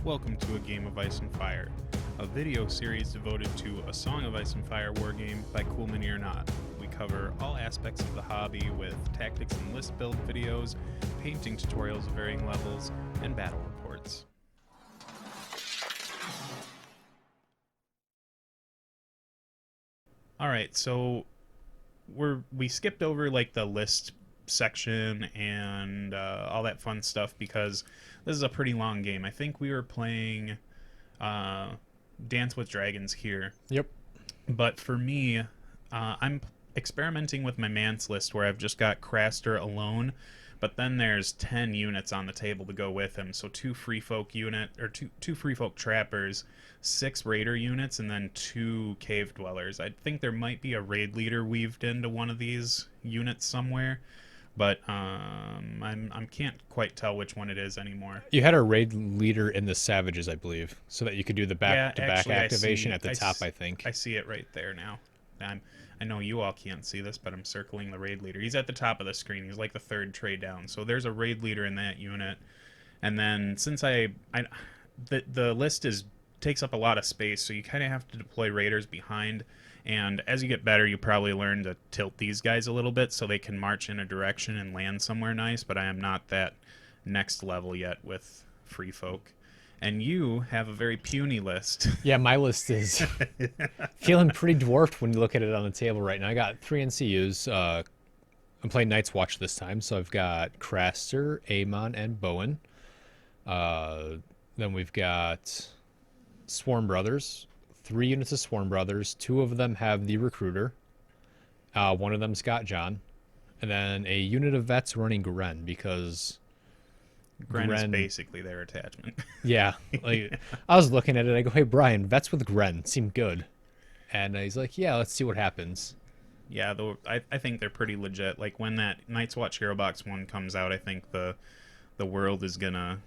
Welcome to A Game of Ice and Fire, a video series devoted to A Song of Ice and Fire wargame by Cool Mini or Not. We cover all aspects of the hobby with tactics and list build videos, painting tutorials of varying levels, and battle reports. Alright, so we skipped over like the list section and all that fun stuff because this is a pretty long game. I think we were playing Dance with Dragons here. Yep. But for me, I'm experimenting with my Mance list where I've just got Crastor alone, but then there's 10 units on the table to go with him. So two free folk trappers, 6 raider units, and then 2 cave dwellers. I think there might be a raid leader weaved into one of these units somewhere, but I can't quite tell which one it is anymore. You had a raid leader in the Savages, I believe, so that you could do the back-to-back activation at the top, I think. I see it right there now. I know you all can't see this, but I'm circling the raid leader. He's at the top of the screen. He's like the 3rd tray down. So there's a raid leader in that unit. And then since the list takes up a lot of space, so you kind of have to deploy raiders behind. And as you get better, you probably learn to tilt these guys a little bit so they can march in a direction and land somewhere nice. But I am not that next level yet with free folk. And you have a very puny list. Yeah, my list is feeling pretty dwarfed when you look at it on the table right now. I got 3 NCUs. I'm playing Night's Watch this time, so I've got Crastor, Amon, and Bowen. Then we've got Swarm Brothers. 3 units of Swarm Brothers. 2 of them have the Recruiter. One of them's got John. And then a unit of vets running Gren because Gren is basically their attachment. Yeah. Like, I was looking at it. I go, hey, Brian, vets with Gren seem good. And he's like, yeah, let's see what happens. Yeah, though I think they're pretty legit. Like when that Night's Watch Hero Box 1 comes out, I think the world is gonna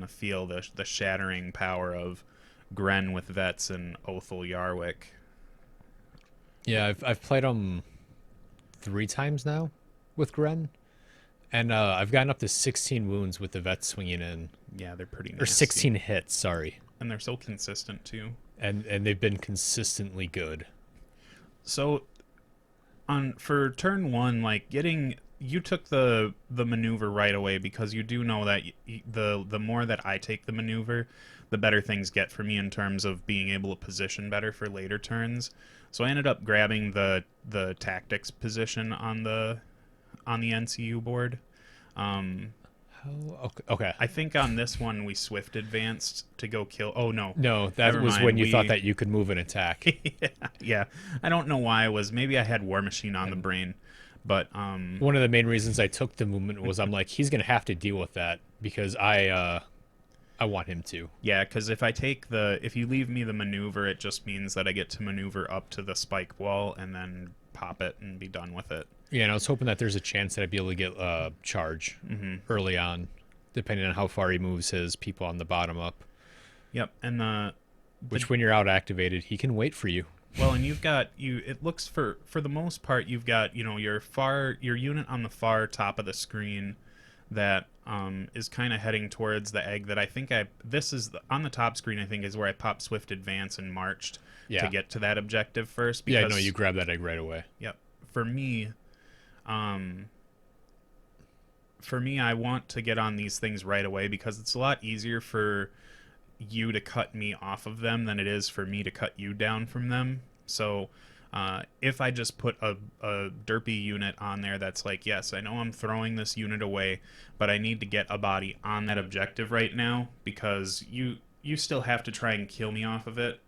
feel the shattering power of Gren with vets and Othel Yarwick. Yeah, I've played them 3 times now with Gren. And I've gotten up to 16 wounds with the vets swinging in. Yeah, they're pretty nasty. Or 16 hits, sorry. And they're so consistent, too. And they've been consistently good. So, for turn 1, like, you took the maneuver right away because you do know that the more that I take the maneuver, the better things get for me in terms of being able to position better for later turns. So I ended up grabbing the tactics position on the NCU board. Okay. I think on this one we swift advanced to go kill. Oh no. No, that was mind. when you thought that you could move and attack. Yeah. I don't know why maybe I had War Machine on the brain, but one of the main reasons I took the movement was I'm like, he's gonna have to deal with that because I want him to. Yeah, because if you leave me the maneuver, it just means that I get to maneuver up to the spike wall and then pop it and be done with it. Yeah, and I was hoping that there's a chance that I'd be able to get charge early on, depending on how far he moves his people on the bottom up. Yep, and which when you're out activated, he can wait for you. Well, and you've got it looks for the most part you've got your unit on the far top of the screen that is kind of heading towards the egg that I think on the top screen I think is where I popped Swift Advance and marched to get to that objective first. Because, yeah, no, you grab that egg right away. Yep. For me, I want to get on these things right away because it's a lot easier for you to cut me off of them than it is for me to cut you down from them. So if I just put a derpy unit on there that's like, yes, I know I'm throwing this unit away, but I need to get a body on that objective right now because you still have to try and kill me off of it,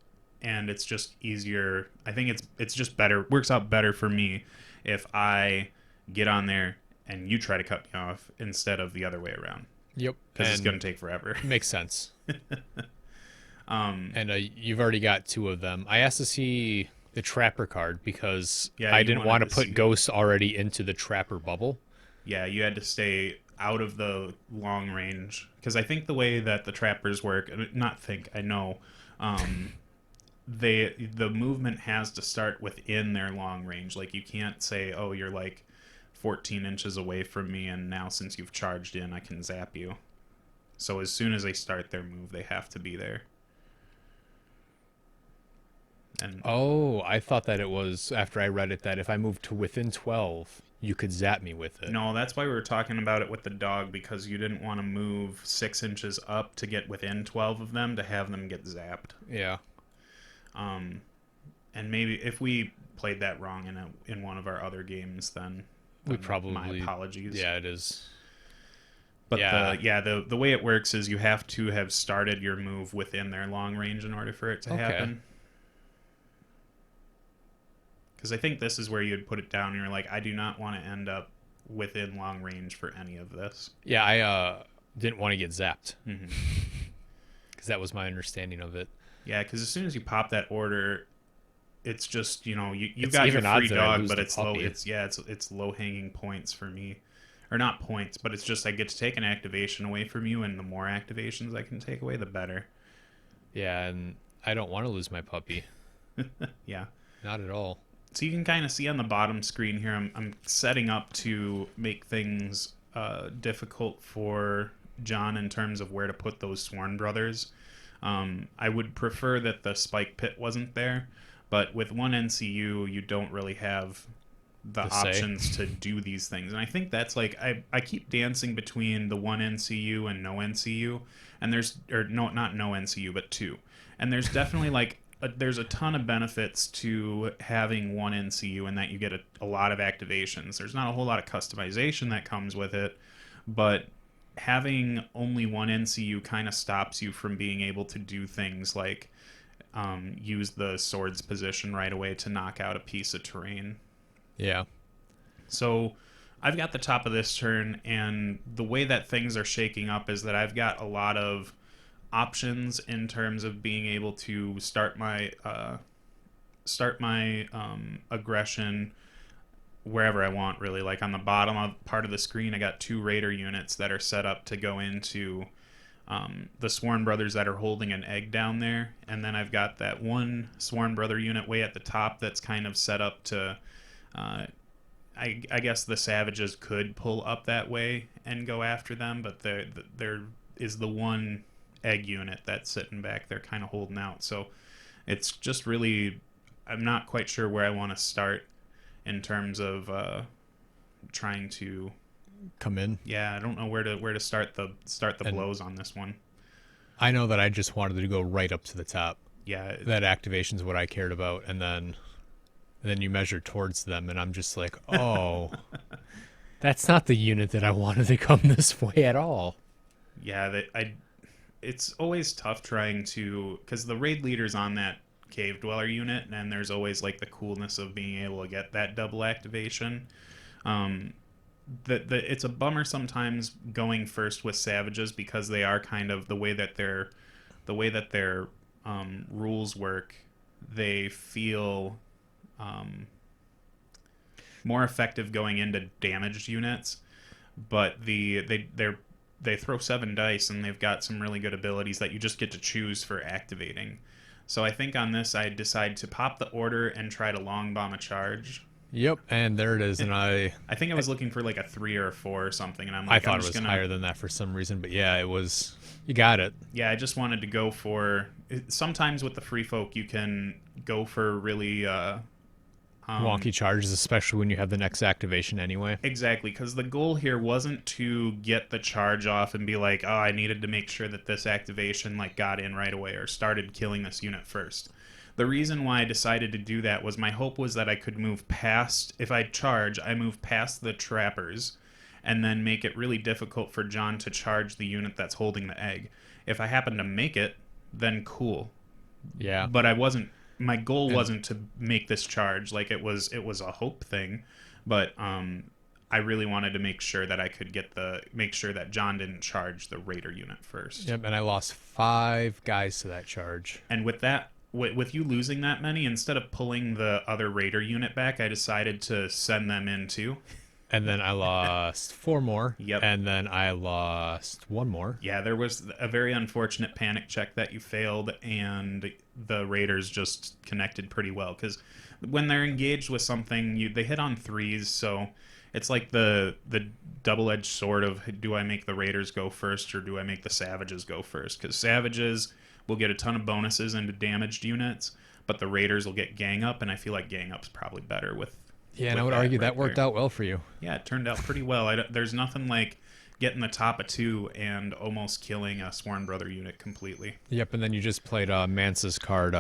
and it's just easier. I think it's just better, works out better for me if I get on there and you try to cut me off instead of the other way around. Yep. Because it's going to take forever. Makes sense. And you've already got 2 of them. I asked to see the Trapper card because I didn't want to put Ghosts already into the Trapper bubble. Yeah, you had to stay out of the long range. Because I think the way that the Trappers work, I know, the movement has to start within their long range. Like, you can't say, oh, you're like 14 inches away from me, and now since you've charged in, I can zap you. So as soon as they start their move, they have to be there. And Oh, I thought that it was after I read it that if I moved to within 12, you could zap me with it. no, that's why we were talking about it with the dog, because you didn't want to move 6 inches up to get within 12 of them to have them get zapped. Yeah. Um, and maybe if we played that wrong in one of our other games, then We probably, my apologies. yeah, it is. But Yeah. the way it works is you have to have started your move within their long range in order for it to Okay. happen. Because I think this is where you'd put it down and you're like, I do not want to end up within long range for any of this. Yeah, I didn't want to get zapped Mm-hmm. because that was my understanding of it. Yeah, because as soon as you pop that order, it's just, you It's got your even odds free that I dog, lose but the it's low. puppy. It's low hanging points for me, or not points, but it's just I get to take an activation away from you, and the more activations I can take away, the better. Yeah, and I don't want to lose my puppy. Yeah. Not at all. So you can kind of see on the bottom screen here, I'm setting up to make things difficult for John in terms of where to put those Sworn Brothers. I would prefer that the Spike Pit wasn't there, but with one NCU, you don't really have the To say. options to do these things. And I think that's like, I keep dancing between the one NCU and no NCU, and not no NCU, but two. And there's definitely like, there's a ton of benefits to having one NCU in that you get a lot of activations. There's not a whole lot of customization that comes with it, but having only one NCU kind of stops you from being able to do things like use the sword's position right away to knock out a piece of terrain. Yeah. So I've got the top of this turn, and the way that things are shaking up is that I've got a lot of options in terms of being able to start my aggression wherever I want, really. Like on the bottom of part of the screen, I got 2 Raider units that are set up to go into the Sworn Brothers that are holding an egg down there, and then I've got that one Sworn Brother unit way at the top that's kind of set up to I guess the Savages could pull up that way and go after them, but there is the one egg unit that's sitting back there kind of holding out. So it's just really, I'm not quite sure where I want to start in terms of trying to Come in. yeah, I don't know where to start the And- blows on this one. I know that I just wanted to go right up to the top. Yeah, That activation's what I cared about, and then you measure towards them, and I'm just like, oh, that's not the unit that I wanted to come this way at all. yeah, it's always tough trying to, because the raid leader's on that cave dweller unit, and there's always like the coolness of being able to get that double activation. It's a bummer sometimes going first with savages, because they are kind of the way that their rules work. They feel more effective going into damaged units, but they throw 7 dice, and they've got some really good abilities that you just get to choose for activating. So I think on this I decide to pop the order and try to long bomb a charge. Yep, and there it is, and I think I was looking for like a 3 or a 4 or something, and I'm like, thought I'm it just was gonna, higher than that for some reason, but yeah, it was. You got it. yeah, I just wanted to go for. Sometimes with the free folk, you can go for really Wonky charges, especially when you have the next activation anyway. exactly, because the goal here wasn't to get the charge off and be like, oh, I needed to make sure that this activation like got in right away or started killing this unit first. The reason why I decided to do that was my hope was that I could move past, if I charge, I move past the trappers and then make it really difficult for John to charge the unit that's holding the egg. If I happen to make it, then cool. Yeah. But my goal wasn't to make this charge. Like it was a hope thing, but I really wanted to make sure that I could make sure that John didn't charge the Raider unit first. Yep, and I lost 5 guys to that charge. And with that, with you losing that many, instead of pulling the other Raider unit back, I decided to send them in too. And then I lost 4 more. Yep. And then I lost 1 more. Yeah, there was a very unfortunate panic check that you failed, and the Raiders just connected pretty well, because when they're engaged with something, they hit on 3s, so It's like the double-edged sword of, do I make the raiders go first or do I make the savages go first? Because savages will get a ton of bonuses into damaged units, but the raiders will get gang up, and I feel like gang up's probably better Yeah, and I with would that argue that right worked there. out well for you. Yeah, it turned out pretty well. There's nothing like getting the top of two and almost killing a Sworn Brother unit completely. Yep, and then you just played Mance's card,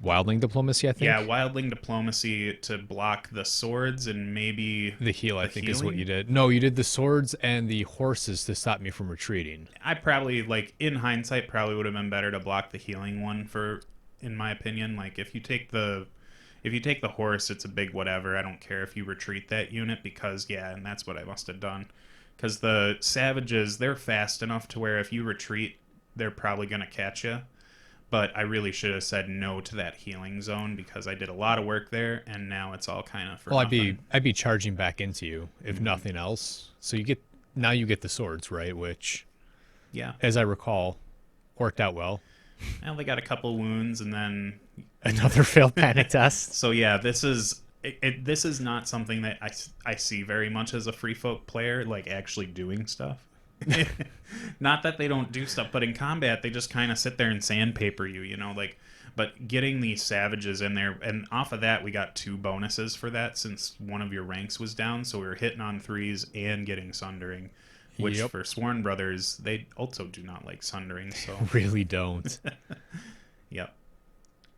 Wildling Diplomacy, I Yeah, think. Wildling Diplomacy to block the swords and maybe The heal, I the think, is what you healing. did. No, you did the swords and the horses to stop me from retreating. I probably, like, in hindsight, probably would have been better to block the healing one for, in my opinion. Like, if you take the horse, it's a big whatever. I don't care if you retreat that unit because, yeah, and that's what I must have done. Because the savages, they're fast enough to where if you retreat, they're probably going to catch you. But I really should have said no to that healing zone because I did a lot of work there, and now it's all kind of for Well, nothing. I'd be charging back into you if Hmm. nothing else. So you get now you get the swords, right? Which, Yeah. as I recall, worked out well. Well, they got a couple wounds, and then Another failed panic test. so yeah, this is not something that I see very much as a free folk player, like actually doing stuff. Not that they don't do stuff, but in combat they just kind of sit there and sandpaper you, you know, like. But getting these savages in there, and off of that we got two bonuses for that since one of your ranks was down, so we were hitting on threes and getting sundering, which Yep, for Sworn Brothers they also do not like sundering. So really don't. yep.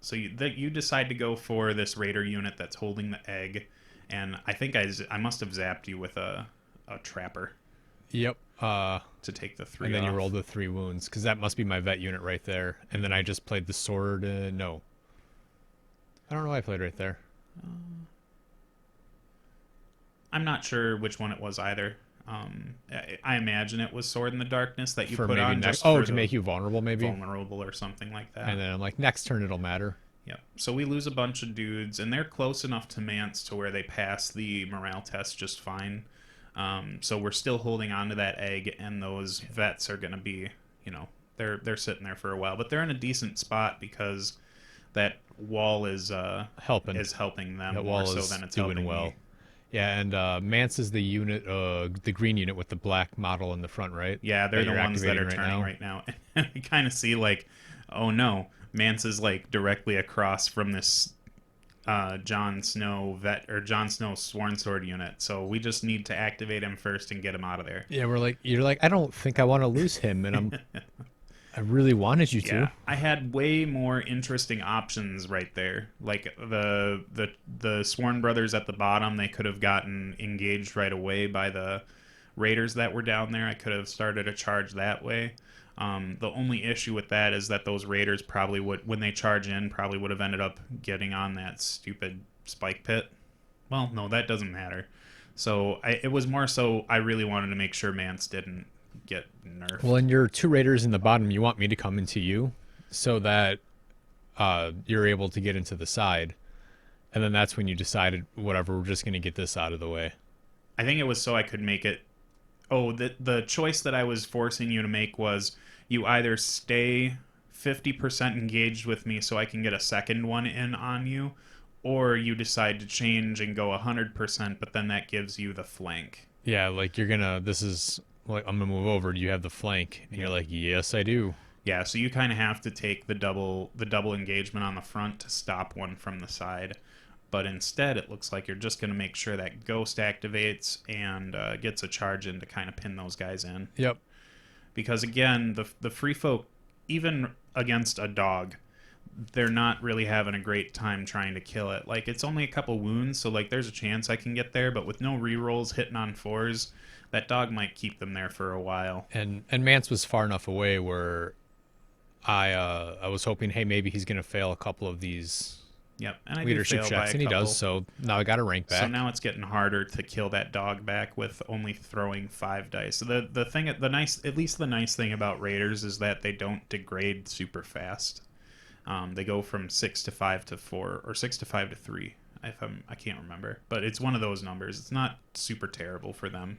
So you decide to go for this raider unit that's holding the egg, and I think I must have zapped you with a trapper Yep. to take the three And then you off. rolled the 3 wounds because that must be my vet unit right there. And then I just played the sword. No, I don't know why I played right there I'm not sure which one it was either. I imagine it was Sword in the Darkness that you for put maybe on next. just Oh, for to the make you vulnerable, maybe. vulnerable or something like that. And then I'm like, next turn it'll matter. Yep. So we lose a bunch of dudes, and they're close enough to Mance to where they pass the morale test just fine. So we're still holding on to that egg, and those vets are going to be, you know, they're sitting there for a while, but they're in a decent spot because that wall Helping. is helping them That more wall so is than it's doing helping well. me. Yeah, and Mance is the unit, the green unit with the black model in the front, right? Yeah, they're That the you're ones that activating are turning right now. And I kind of see like, oh no, Mance is like directly across from this Jon Snow vet or Jon Snow Sworn Sword unit. So we just need to activate him first and get him out of there. Yeah, you're like, I don't think I want to lose him, and I really wanted you Yeah, to. I had way more interesting options right there. Like the Sworn brothers at the bottom, they could have gotten engaged right away by the raiders that were down there. I could have started a charge that way. The only issue with that is that those raiders probably would, when they charge in, probably would have ended up getting on that stupid spike pit. Well, no, that doesn't matter. So it was more so I really wanted to make sure Mance didn't get Well, nerfed. and your two raiders in the bottom, you want me to come into you, so that you're able to get into the side, and then that's when you decided, whatever, we're just gonna get this out of the way. I think it was so I could make it. Oh, the choice that I was forcing you to make was you either stay 50% engaged with me so I can get a second one in on you, or you decide to change and go 100%, but then that gives you the flank. Yeah, like you're gonna. This is like I'm gonna move over. Do you have the flank? And you're Yep. like, yes, I do. Yeah, so you kind of have to take the double engagement on the front to stop one from the side. But instead, it looks like you're just going to make sure that Ghost activates and gets a charge in to kind of pin those guys in. Yep. Because again, the free folk, even against a dog, they're not really having a great time trying to kill it. Like, it's only a couple wounds, so like there's a chance I can get there, but with no rerolls hitting on fours, that dog might keep them there for a while. And Mance was far enough away where I was hoping, hey, maybe he's gonna fail a couple of these Yep, and I do leadership fail by checks, a and he couple. does. So now I got a rank back. So now it's getting harder to kill that dog back with only throwing 5 dice. So the thing, the nice, at least the nice thing about raiders is that they don't degrade super fast. They go from 6 to 5 to 4 or 6 to 5 to 3. I can't remember, but it's one of those numbers. It's not super terrible for them.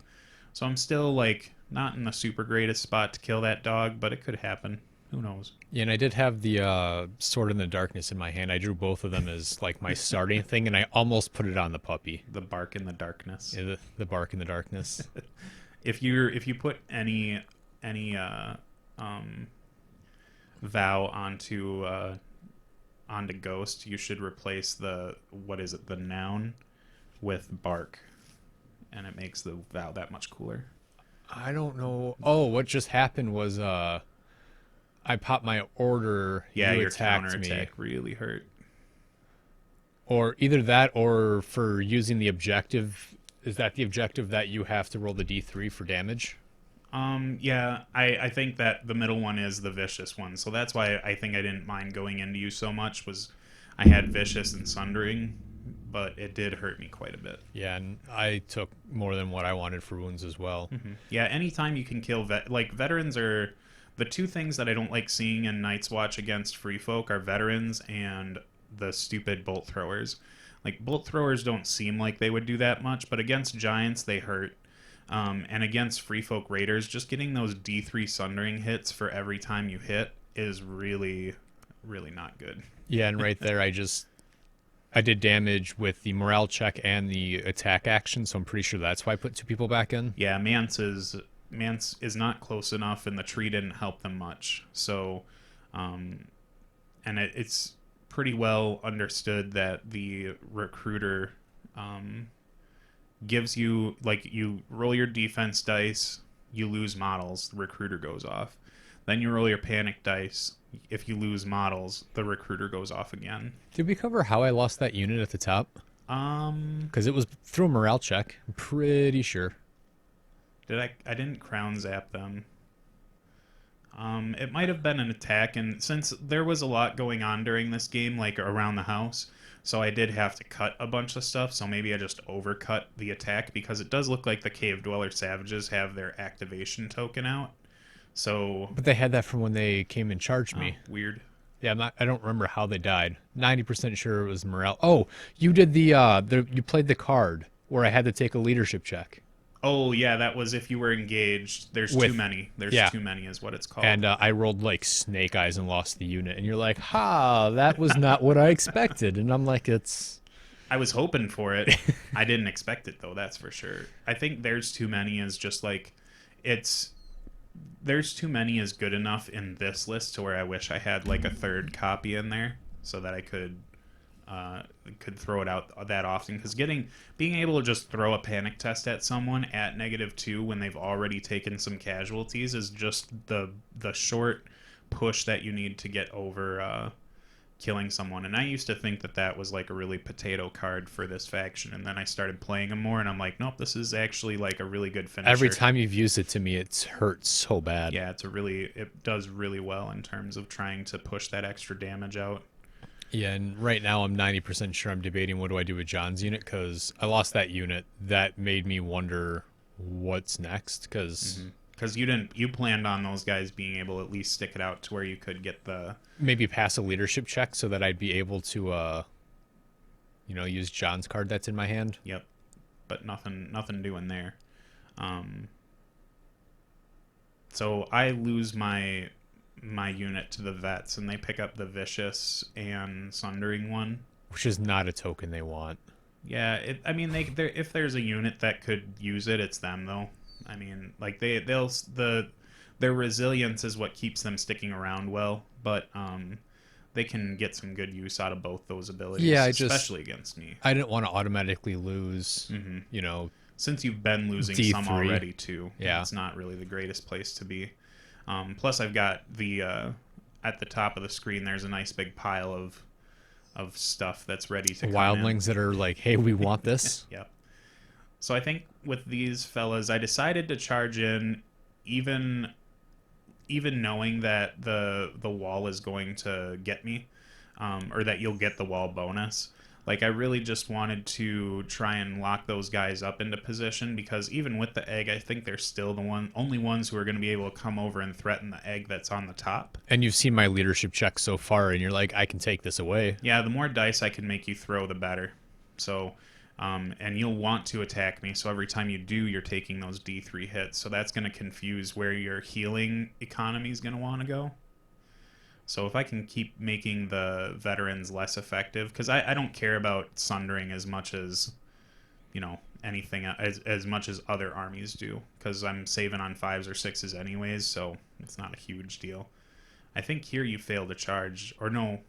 So I'm still like not in the super greatest spot to kill that dog, but it could happen. Who knows? Yeah, and I did have the Sword in the Darkness in my hand. I drew both of them as like my starting thing, and I almost put it on the puppy. The bark in the darkness. Yeah, the Bark in the Darkness. If you put any um, vow onto ghost, you should replace the what is it, the noun, with bark, and it makes the vow that much cooler. I don't know. Oh, what just happened was I popped my order. Yeah, You your attacked counter me, attack really hurt. or either that, or for using the objective. Is that the objective that you have to roll the d3 for damage? Yeah, I think that the middle one is the vicious one, so that's why I think I didn't mind going into you so much. Was I had vicious and sundering, but it did hurt me quite a bit. Yeah, and I took more than what I wanted for wounds as well. Yeah, anytime you can kill like veterans are the two things that I don't like seeing in Night's Watch against free folk are veterans and the stupid bolt throwers. Like bolt throwers don't seem like they would do that much, but against giants they hurt. And against free folk raiders, just getting those D3 sundering hits for every time you hit is really, really not good. Yeah, and right there, I did damage with the morale check and the attack action, so I'm pretty sure that's why I put two people back in. Yeah, Mance is not close enough, and the tree didn't help them much. So, and it's pretty well understood that the recruiter gives you, like, you roll your defense dice, you lose models, the recruiter goes off. Then you roll your panic dice. If you lose models, the recruiter goes off again. Did we cover how I lost that unit at the top? Because it was through a morale check. I'm pretty sure. I didn't crown zap them. It might have been an attack, and since there was a lot going on during this game, like around the house, so I did have to cut a bunch of stuff, so maybe I just overcut the attack, because it does look like the Cave Dweller Savages have their activation token out. So, But they had that from when they came and charged me. weird. Yeah, I don't remember how they died. 90% sure it was morale. Oh, you did you played the card where I had to take a leadership check. Oh, yeah, that was if you were engaged. There's too many. There's too many is what it's called. And I rolled like snake eyes and lost the unit. And you're like, ha, that was not what I expected. And I'm like, I was hoping for it. I didn't expect it, though, that's for sure. I think there's too many is just like, there's too many is good enough in this list to where I wish I had like a third copy in there so that I could throw it out that often, because being able to just throw a panic test at someone at -2 when they've already taken some casualties is just the short push that you need to get over killing someone. And I used to think that was like a really potato card for this faction, and then I started playing them more and I'm like, nope, this is actually like a really good finisher. every time you've used it to me, it's hurt so bad. Yeah, it does really well in terms of trying to push that extra damage out. Yeah, and right now I'm 90% sure I'm debating what do I do with John's unit, because I lost that unit. That made me wonder what's next, because you planned on those guys being able to at least stick it out to where you could get the maybe pass a leadership check so that I'd be able to use John's card that's in my hand. Yep, but nothing doing there. So I lose my unit to the vets, and they pick up the vicious and sundering one, Which is not a token they want. Yeah, if there's a unit that could use it, it's them though. I mean, like their resilience is what keeps them sticking around well, but they can get some good use out of both those abilities. Yeah, especially against me. I didn't want to automatically lose. Since you've been losing D3. some already too. Yeah, it's not really the greatest place to be. Plus, I've got the at the top of the screen. There's a nice big pile of stuff that's ready to come wildlings that are like, hey, we want this. Yep. So I think with these fellas, I decided to charge in, even knowing that the wall is going to get me, or that you'll get the wall bonus. Like, I really just wanted to try and lock those guys up into position, because even with the egg, I think they're still the only ones who are going to be able to come over and threaten the egg that's on the top. And you've seen my leadership check so far, and you're like, I can take this away. Yeah, the more dice I can make you throw, the better. So, and you'll want to attack me, so every time you do, you're taking those D3 hits. So that's going to confuse where your healing economy is going to want to go. So if I can keep making the veterans less effective, because I don't care about sundering as much as, anything as much as other armies do, because I'm saving on fives or sixes anyways, so it's not a huge deal. I think here you fail to charge, or no.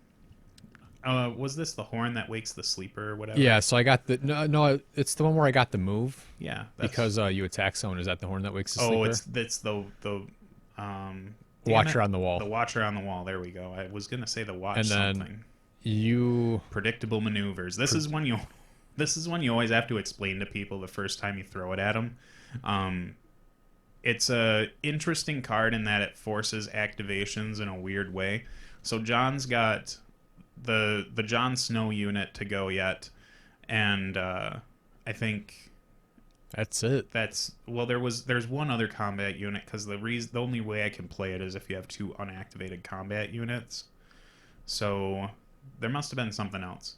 Was this the horn that wakes the sleeper or whatever? Yeah, so I got the no, it's the one where I got the move Yeah, that's. because you attack someone. Is that the horn that wakes the Oh, sleeper? it's the damn it, Watcher on the wall, the watcher on the wall. There we go. I was gonna say the watch and then something. you. Predictable maneuvers. This is one you always have to explain to people the first time you throw it at them. Um, it's a interesting card in that it forces activations in a weird way. So John's got the Jon Snow unit to go yet, and I think That's it. there's one other combat unit because the only way I can play it is if you have two unactivated combat units. So there must have been something else.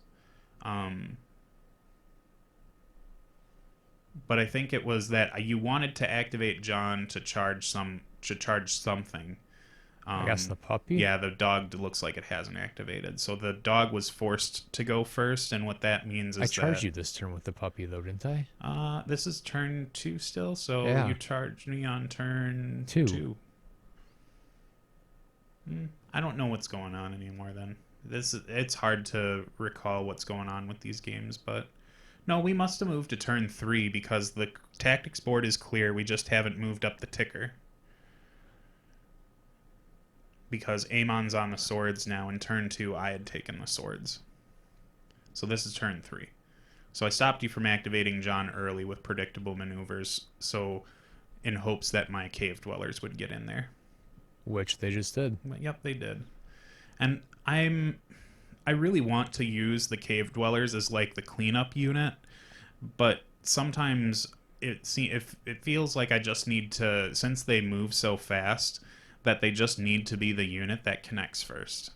Um, but I think it was that you wanted to activate John to charge something. I guess the puppy. Yeah, the dog looks like it hasn't activated. So the dog was forced to go first, and what that means I is charged that you this turn with the puppy though, didn't I? this is turn 2 still, so Yeah. you charged me on turn Two. 2. I don't know what's going on anymore then. It's hard to recall what's going on with these games, but no, we must have moved to turn 3 because the tactics board is clear. We just haven't moved up the ticker. Because Amon's on the swords now. In turn 2, I had taken the swords. So this is turn 3. So I stopped you from activating John early with predictable maneuvers, so in hopes that my cave dwellers would get in there. Which they just did. But, yep, they did. And I really want to use the cave dwellers as like the cleanup unit, but sometimes it feels like I just need to, since they move so fast, that they just need to be the unit that connects first.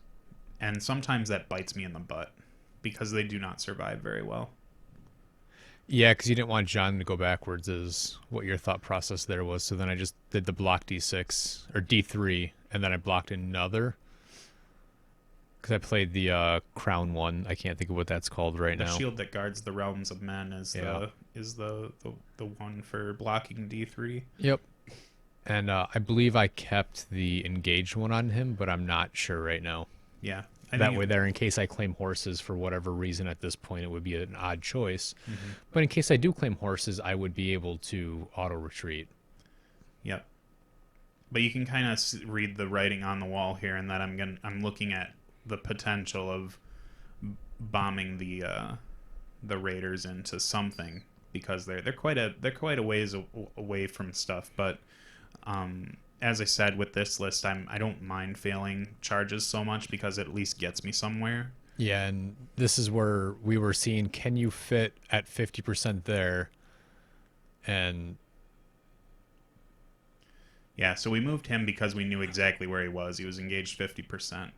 And sometimes that bites me in the butt because they do not survive very well. Yeah, because you didn't want John to go backwards, is what your thought process there was. So then I just did the block D6 or D3, and then I blocked another. Because I played the crown one. I can't think of what that's called right The now. shield that guards the realms of men is Yeah. the one for blocking D3. Yep. And I believe I kept the engaged one on him, but I'm not sure right now. Yeah. That way there, in case I claim horses for whatever reason at this point, it would be an odd choice. Mm-hmm. But in case I do claim horses, I would be able to auto-retreat. Yep. But you can kind of read the writing on the wall here, and that I'm looking at the potential of bombing the raiders into something because they're quite a ways away from stuff. But as I said with this list, I don't mind failing charges so much because it at least gets me somewhere. Yeah, and this is where we were seeing, can you fit at 50% there? And yeah, so we moved him because we knew exactly where he was. He was engaged 50%.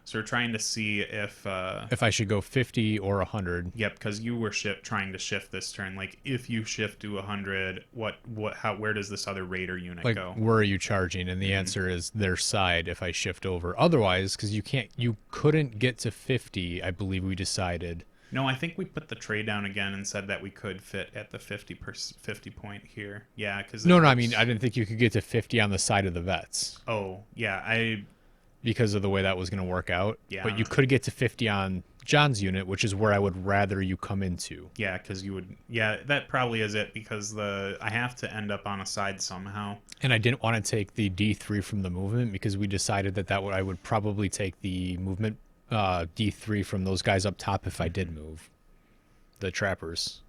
So we're trying to see if I should go 50 or 100. Yep, because you were trying to shift this turn. Like, if you shift to 100, where does this other raider unit Like, go? where are you charging? And the answer is their side if I shift over. Otherwise, because you couldn't get to 50, I believe we decided. No, I think we put the tray down again and said that we could fit at the 50 point here. Yeah, because No, I mean, I didn't think you could get to 50 on the side of the vets. Oh, yeah, because of the way that was going to work out. Yeah. But you could get to 50 on John's unit, which is where I would rather you come into. Yeah, because you would. Yeah, that probably is it because I have to end up on a side somehow. And I didn't want to take the D3 from the movement because we decided that I would probably take the movement D3 from those guys up top if I did move. The trappers.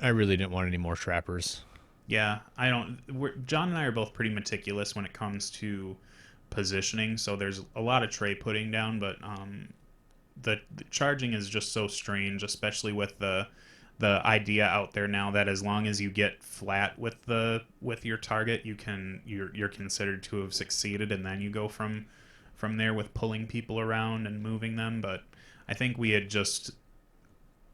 I really didn't want any more trappers. Yeah, John and I are both pretty meticulous when it comes to positioning, so there's a lot of tray putting down, but the charging is just so strange, especially with the idea out there now that as long as you get flat with your target, you're considered to have succeeded, and then you go from there with pulling people around and moving them. But I think we had just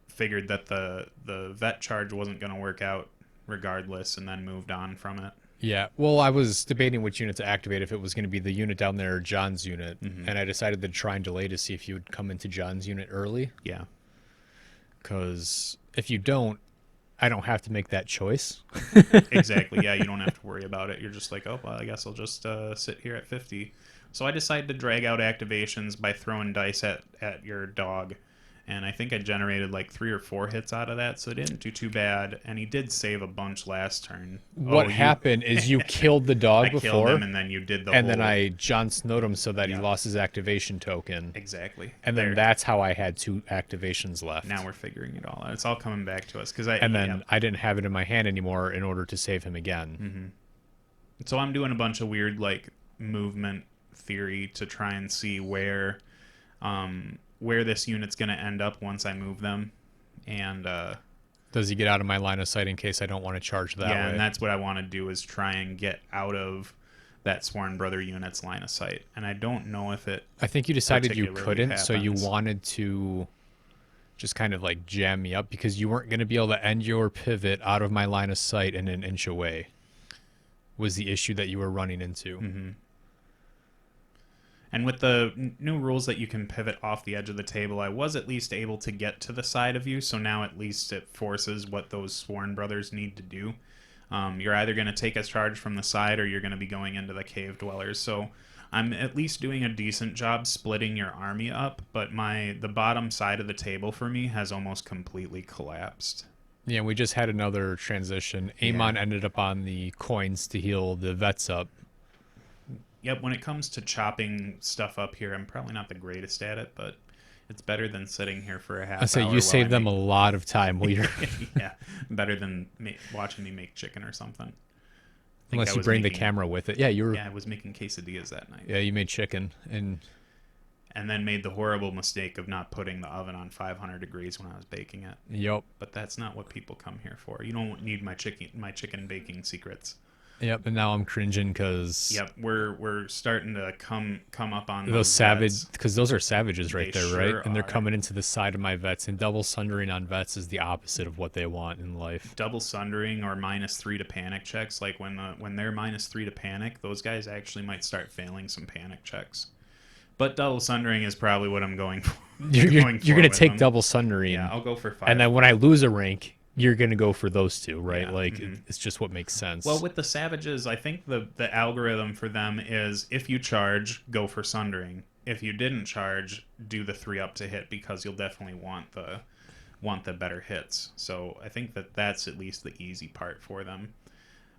figured that the vet charge wasn't going to work out regardless, and then moved on from it. Yeah. Well, I was debating which unit to activate, if it was going to be the unit down there or John's unit, and I decided to try and delay to see if you would come into John's unit early. Yeah. Because if you don't, I don't have to make that choice. Exactly. Yeah, you don't have to worry about it. You're just like, oh, well, I guess I'll just sit here at 50. So I decided to drag out activations by throwing dice at your dog. And I think I generated like 3 or 4 hits out of that, so it didn't do too bad. And he did save a bunch last turn. What happened is you killed the dog I before, killed him, and then you did the and whole... then I Jon Snowed him so that he lost his activation token. Exactly. And then that's how I had 2 activations left. Now we're figuring it all out. It's all coming back to us. And then I didn't have it in my hand anymore in order to save him again. So I'm doing a bunch of weird, like, movement theory to try and see where this unit's going to end up once I move them. And does he get out of my line of sight in case I don't want to charge that way? Yeah, and that's what I want to do, is try and get out of that Sworn Brother unit's line of sight. And I don't know if it... I think you decided you couldn't, happens. so you wanted to just kind of like jam me up because you weren't going to be able to end your pivot out of my line of sight and an inch away was the issue that you were running into. And with the new rules that you can pivot off the edge of the table, I was at least able to get to the side of you, so now at least it forces what those Sworn Brothers need to do. You're either going to take a charge from the side, or you're going to be going into the Cave Dwellers. So I'm at least doing a decent job splitting your army up, but the bottom side of the table for me has almost completely collapsed. Yeah, we just had another transition. Amon ended up on the coins to heal the vets up. Yep, when it comes to chopping stuff up here, I'm probably not the greatest at it, but it's better than sitting here for a half hour. I say you save them a lot of time while you're... Yeah, better than watching me make chicken or something. Unless you bring the camera with it. Yeah, you were... Yeah, I was making quesadillas that night. Yeah, you made chicken. And then made the horrible mistake of not putting the oven on 500 degrees when I was baking it. Yep. But that's not what people come here for. You don't need my chicken baking secrets. Yep, and now I'm cringing because... Yep, we're starting to come up on those savage... Because those are savages right there, sure right? And they're are. coming into the side of my vets, and double sundering on vets is the opposite of what they want in life. Double sundering or -3 to panic checks, like when they're -3 to panic, those guys actually might start failing some panic checks. But double sundering is probably what I'm going for. You're going to take them. Double sundering. Yeah, I'll go for 5. And then when I lose a rank... You're going to go for those two, right? Yeah, it's just what makes sense. Well, with the Savages, I think the algorithm for them is if you charge, go for Sundering. If you didn't charge, do the 3 up to hit, because you'll definitely want the better hits. So I think that's at least the easy part for them.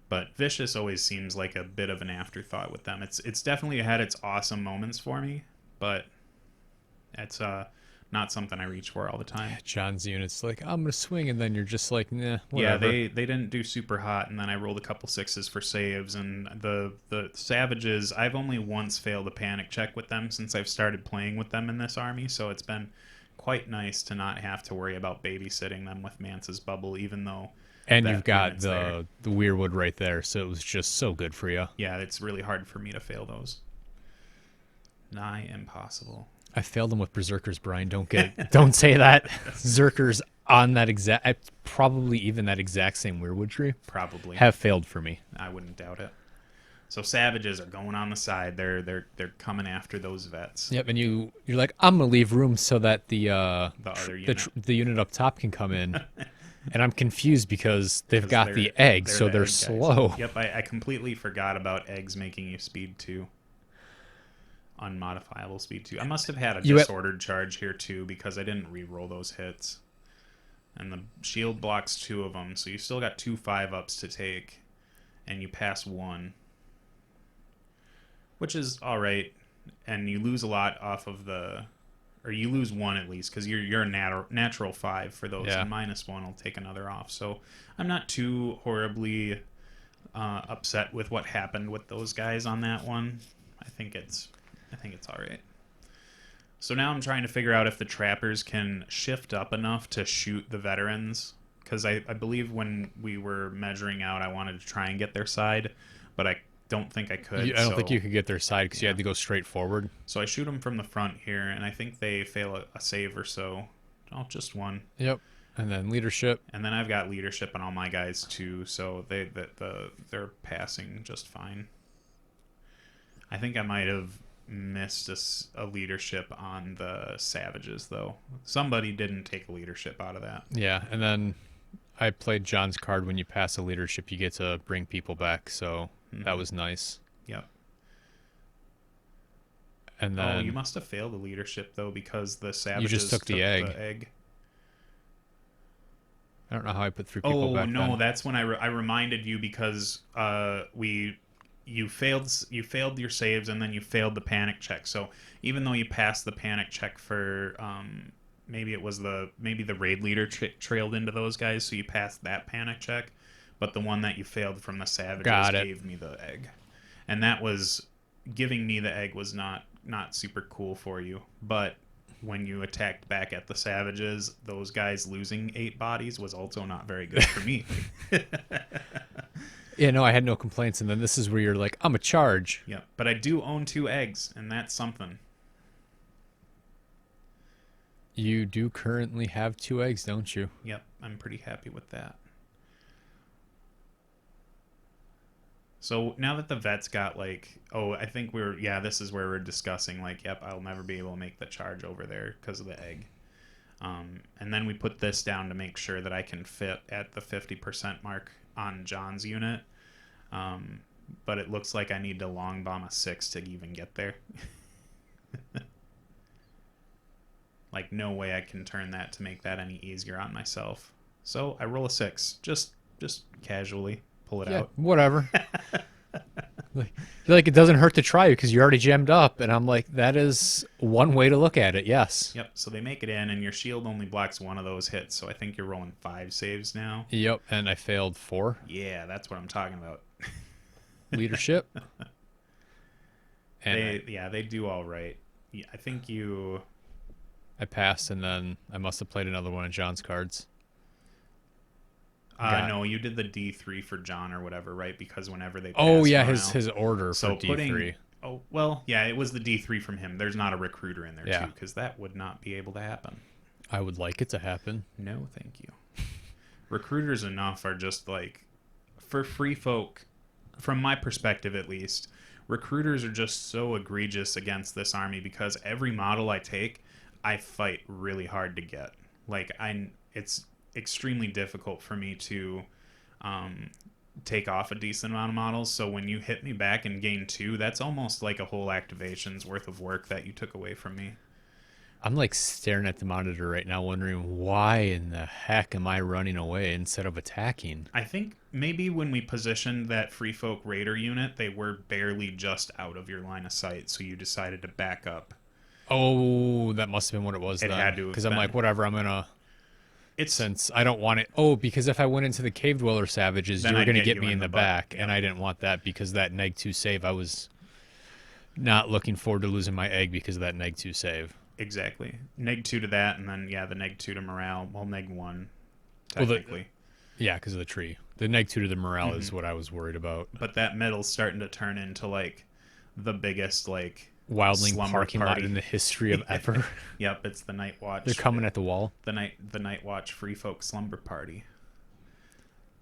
But Vicious always seems like a bit of an afterthought with them. It's definitely had its awesome moments for me, but it's not something I reach for all the time. John's unit's like, I'm going to swing, and then you're just like, nah, whatever. Yeah, they didn't do super hot, and then I rolled a couple 6s for saves, and the Savages, I've only once failed a panic check with them since I've started playing with them in this army, so it's been quite nice to not have to worry about babysitting them with Mance's bubble, even though... And you've got the Weirwood right there, so it was just so good for you. Yeah, it's really hard for me to fail those. Nigh impossible. I failed them with Berserkers, Brian. Don't say that. Zerkers on that exact, probably even that exact same Weirwood tree, probably have failed for me. I wouldn't doubt it. So Savages are going on the side. They're coming after those vets. Yep, and you're like, I'm gonna leave room so that the other unit. The unit up top can come in. And I'm confused because they've got the eggs, so they're slow. Yep, I completely forgot about eggs making you speed 2. Unmodifiable speed 2. I must have had a disordered charge here too, because I didn't re-roll those hits. And the shield blocks 2 of them, so you still got 2 5-ups to take, and you pass 1, which is all right. And you lose a lot off of or you lose 1 at least, because you're a natural 5 for those, and -1 will take another off. So I'm not too horribly upset with what happened with those guys on that one. I think it's all right. So now I'm trying to figure out if the trappers can shift up enough to shoot the veterans, because I believe when we were measuring out, I wanted to try and get their side, but I don't think I could. I don't think you could get their side because you had to go straight forward. So I shoot them from the front here, and I think they fail a save or so. Oh, just 1. Yep. And then leadership. And then I've got leadership on all my guys too, so they're passing just fine. I think I might have missed a leadership on the savages though. Somebody didn't take a leadership out of that. Yeah, and then I played John's card. When you pass a leadership, you get to bring people back, so that was nice. Yep. And then Oh, you must have failed the leadership though because the savages just took the egg. I don't know how I put 3 people back. Oh no, then. that's when I reminded you because you failed your saves and then you failed the panic check. So even though you passed the panic check for maybe the raid leader trailed into those guys, so you passed that panic check, but the one that you failed from the savages gave me the egg, and that was giving me the egg was not super cool for you, but when you attacked back at the savages, those guys losing 8 bodies was also not very good for me. Yeah, no, I had no complaints, and then this is where you're like, I'm a charge. Yeah, but I do own 2 eggs, and that's something. You do currently have 2 eggs, don't you? Yep, I'm pretty happy with that. So now that the vets got like, I think this is where we're discussing like, yep, I'll never be able to make the charge over there because of the egg. And then we put this down to make sure that I can fit at the 50% mark on John's unit. But it looks like I need to long bomb a 6 to even get there. Like no way I can turn that to make that any easier on myself. So I roll a 6, just casually. Pull it out. Whatever. like it doesn't hurt to try because you're already gemmed up, and I'm like, that is one way to look at it. Yes. Yep. So they make it in, and your shield only blocks one of those hits. So I think you're rolling 5 saves now. Yep. And I failed 4. Yeah, that's what I'm talking about. Leadership. And they do all right. Yeah, I think I passed, and then I must have played another one of John's cards. No, you did the D3 for John or whatever, right? Because whenever they his order for D3. Oh, well, yeah, it was the D3 from him. There's not a recruiter in there, too, because that would not be able to happen. I would like it to happen. No, thank you. Recruiters enough are just like, for free folk, from my perspective at least, recruiters are just so egregious against this army because every model I take, I fight really hard to get. Like, it's extremely difficult for me to take off a decent amount of models, so when you hit me back and gain 2, that's almost like a whole activation's worth of work that you took away from me. I'm like staring at the monitor right now wondering why in the heck am I running away instead of attacking? I think maybe when we positioned that Free Folk Raider unit, they were barely just out of your line of sight, so you decided to back up. Oh, that must have been what it was. It then. had to have because I'm like, whatever, I'm gonna. Since I don't want it. Oh, because if I went into the Cave Dweller Savages, you were going to get me in the back, and I didn't want that because that neg 2 save. I was not looking forward to losing my egg because of that neg 2 save. Exactly. Neg 2 to that, and then, the neg 2 to morale. Well, neg 1, technically. Well, because of the tree. The neg 2 to the morale is what I was worried about. But that middle's starting to turn into, like, the biggest, like, Wildling parking lot in the history of ever. Yep, it's the Night Watch. They're coming at the wall. The Night Watch Free Folk Slumber Party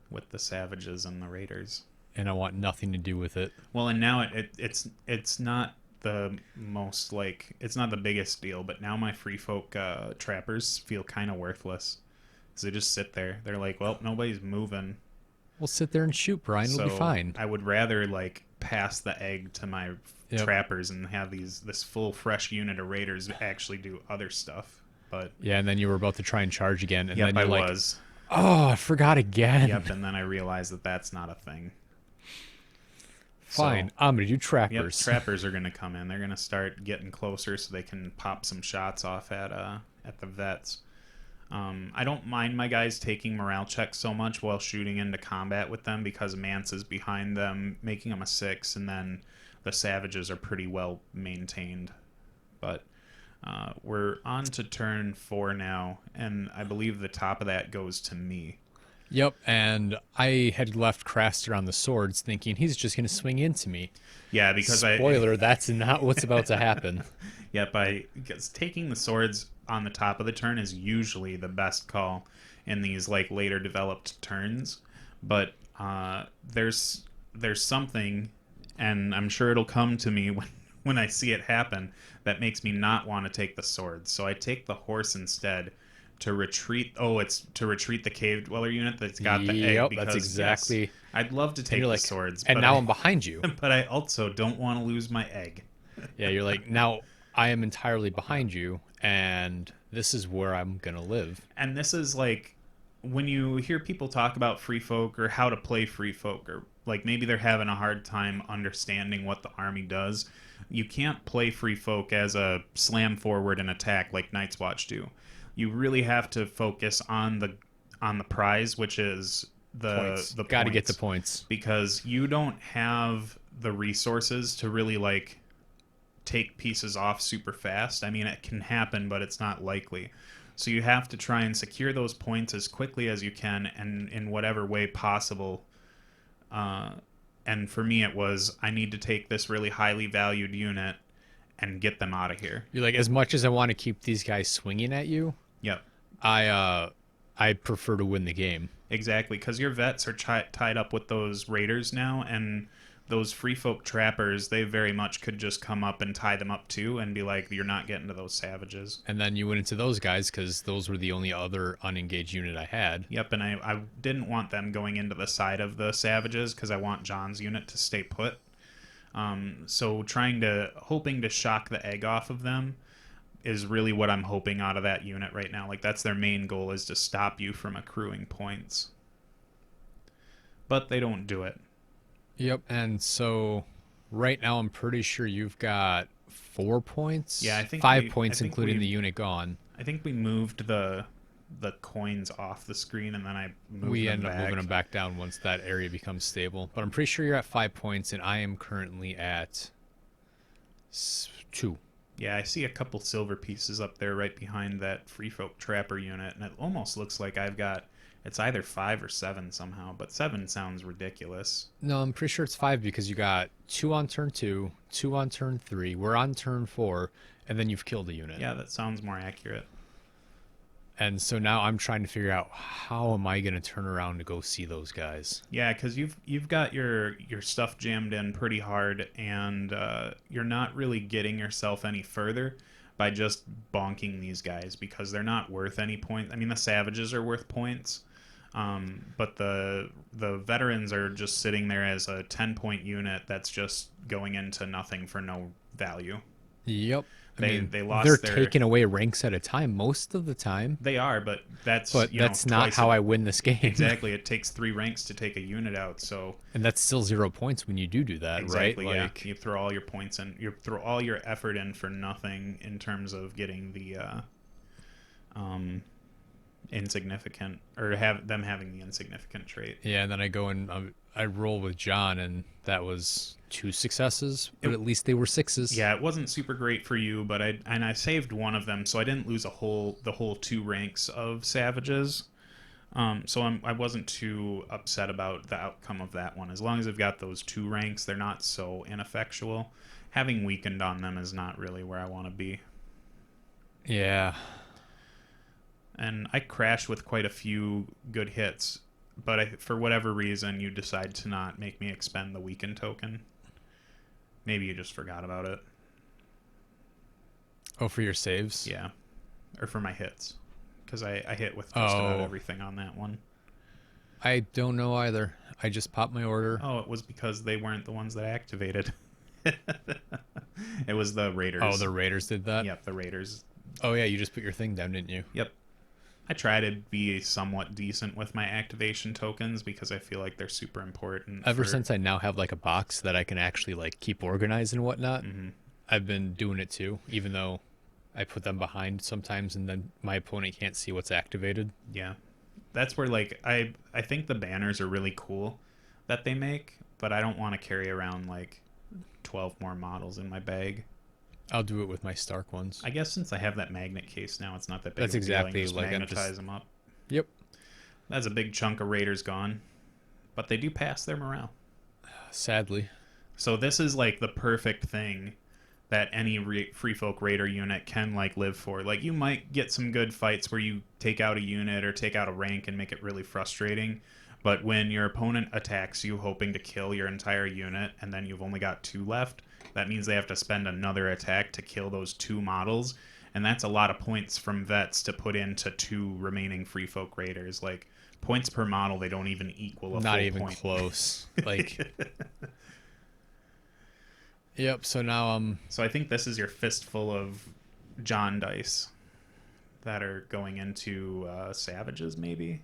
with the Savages and the Raiders. And I want nothing to do with it. Well, and now it's not the most like it's not the biggest deal, but now my Free Folk trappers feel kind of worthless because they just sit there. They're like, well, nobody's moving. We'll sit there and shoot, Brian. It'll be fine. I would rather like pass the egg to my trappers and have this full fresh unit of raiders actually do other stuff. But yeah, and then you were about to try and charge again, and then I you're was. Oh, I forgot again. Yep, and then I realized that that's not a thing. Fine, so, I'm gonna do trappers. Yep, trappers are gonna come in. They're gonna start getting closer so they can pop some shots off at the vets. I don't mind my guys taking morale checks so much while shooting into combat with them because Mance is behind them, making them a 6, and then the Savages are pretty well maintained. But we're on to turn 4 now, and I believe the top of that goes to me. Yep, and I had left Crastor on the swords thinking he's just going to swing into me. Yeah, because Spoiler, that's not what's about to happen. Yep, because taking the swords on the top of the turn is usually the best call in these like later developed turns. But there's something, and I'm sure it'll come to me when I see it happen, that makes me not want to take the sword. So I take the horse instead to retreat. Oh, it's to retreat the cave dweller unit that's got the egg, Yep, that's because yes, exactly. I'd love to And take you're the like, swords, and but now I I'm behind you. but I also don't want to lose my egg. Yeah, you're like, now I am entirely behind you, and this is where I'm gonna live. And this is like when you hear people talk about free folk or how to play free folk, or like maybe they're having a hard time understanding what the army does. You can't play free folk as a slam forward and attack like Night's Watch do. You really have to focus on the prize, which is Points. the Got to get the points, points. because you don't have the resources to really like take pieces off super fast. I mean, it can happen, but it's not likely. So you have to try and secure those points as quickly as you can, and in whatever way possible. Uh, and for me, it was I need to take this really highly valued unit and get them out of here. You're like, as much as I want to keep these guys swinging at you, Yep, I prefer to win the game. exactly. Because your vets are tied up with those raiders now, and those free folk trappers, they very much could just come up and tie them up too, and be like, "You're not getting to those savages." And then you went into those guys because those were the only other unengaged unit I had. Yep, and I didn't want them going into the side of the savages because I want John's unit to stay put. So hoping to shock the egg off of them is really what I'm hoping out of that unit right now. Like that's their main goal, is to stop you from accruing points. But they don't do it. Yep. And so right now I'm pretty sure you've got 4 points. Yeah, I think 5 points, including the unit gone. I think we moved the coins off the screen, and then I moved We them end up back. moving them back down once that area becomes stable. But I'm pretty sure you're at 5 points, and I am currently at 2. Yeah, I see a couple silver pieces up there right behind that free folk trapper unit, and it almost looks like I've got, it's either 5 or 7 somehow, but 7 sounds ridiculous. No, I'm pretty sure it's 5 because you got 2 on turn 2, 2 on turn 3. We're on turn 4, and then you've killed a unit. Yeah, that sounds more accurate. And so now I'm trying to figure out how am I going to turn around to go see those guys. Yeah, because you've got your stuff jammed in pretty hard, and you're not really getting yourself any further by just bonking these guys, because they're not worth any points. I mean, the savages are worth points, but the veterans are just sitting there as a 10-point unit that's just going into nothing for no value. Yep. They lost they're their, taking away ranks at a time most of the time. They are, but that's That's not how I win this game. Exactly. It takes 3 ranks to take a unit out, so And that's still 0 points when you do that, exactly, right? yeah. Like, You throw all your points in, you throw all your effort in for nothing in terms of getting the insignificant, or have them having the insignificant trait. yeah, and then I go and I roll with John, and that was 2 successes, but at least they were 6s. Yeah, it wasn't super great for you, but I saved one of them, so I didn't lose the whole 2 ranks of savages. So I wasn't too upset about the outcome of that one. As long as I've got those 2 ranks, they're not so ineffectual. Having weakened on them is not really where I want to be. Yeah. And I crashed with quite a few good hits, but for whatever reason, you decide to not make me expend the weaken token. Maybe you just forgot about it. Oh, for your saves? Yeah. Or for my hits. Because I hit with just about everything on that one. I don't know either. I just popped my order. Oh, it was because they weren't the ones that activated. It was the Raiders. Oh, the Raiders did that? Yep, the Raiders. Oh, yeah, you just put your thing down, didn't you? Yep. I try to be somewhat decent with my activation tokens because I feel like they're super important. Ever since I now have like a box that I can actually like keep organized and whatnot, I've been doing it too, even though I put them behind sometimes and then my opponent can't see what's activated. Yeah. That's where like I think the banners are really cool that they make, but I don't want to carry around like 12 more models in my bag. I'll do it with my Stark ones. I guess since I have that magnet case now, it's not that big That's of a deal. I can exactly just like I'm magnetize just... them up. Yep. That's a big chunk of Raiders gone, but they do pass their morale. Sadly. So this is like the perfect thing that any free folk raider unit can like live for. Like you might get some good fights where you take out a unit or take out a rank and make it really frustrating, but when your opponent attacks you hoping to kill your entire unit and then you've only got 2 left, that means they have to spend another attack to kill those 2 models, and that's a lot of points from vets to put into 2 remaining free folk raiders. Like points per model, they don't even equal a Not full even point. close. Like Yep, so now So I think this is your fistful of John dice that are going into savages, maybe.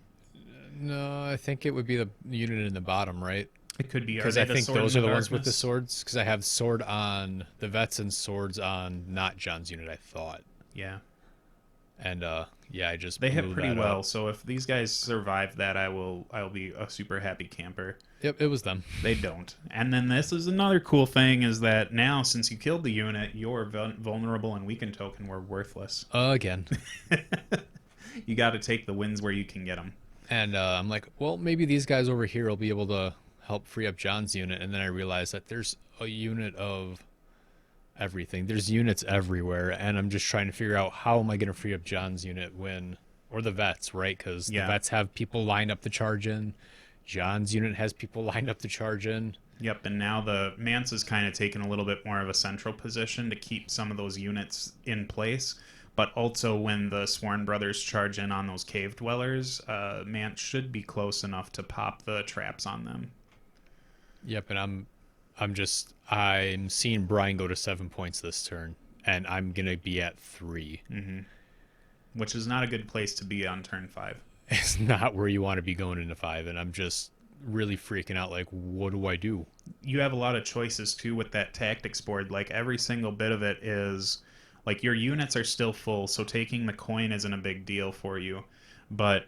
no, I think it would be the unit in the bottom, right? It could be. Because I think those are the ones with the swords. Because I have sword on the vets and swords on not John's unit, I thought. Yeah. And yeah, I just they hit blew pretty that well. up. So if these guys survive that, I'll be a super happy camper. Yep, it was them. They don't. And then this is another cool thing is that now since you killed the unit, your vulnerable and weakened token were worthless. Again. You got to take the wins where you can get them. And I'm like, well, maybe these guys over here will be able to help free up John's unit. And then I realized that there's a unit of everything. There's units everywhere. And I'm just trying to figure out how am I going to free up John's unit or the vets, right? Because the vets have people lined up to charge in. John's unit has people lined up to charge in. Yep, and now the Mance is kind of taking a little bit more of a central position to keep some of those units in place. But also when the Sworn Brothers charge in on those cave dwellers, Mance should be close enough to pop the traps on them. Yep, and I'm seeing Brian go to 7 points this turn, and I'm gonna be at 3. Mm-hmm. Which is not a good place to be on turn 5. It's not where you want to be going into 5, and I'm just really freaking out. Like, what do I do? You have a lot of choices too with that tactics board. Like every single bit of it is like your units are still full, so taking the coin isn't a big deal for you. But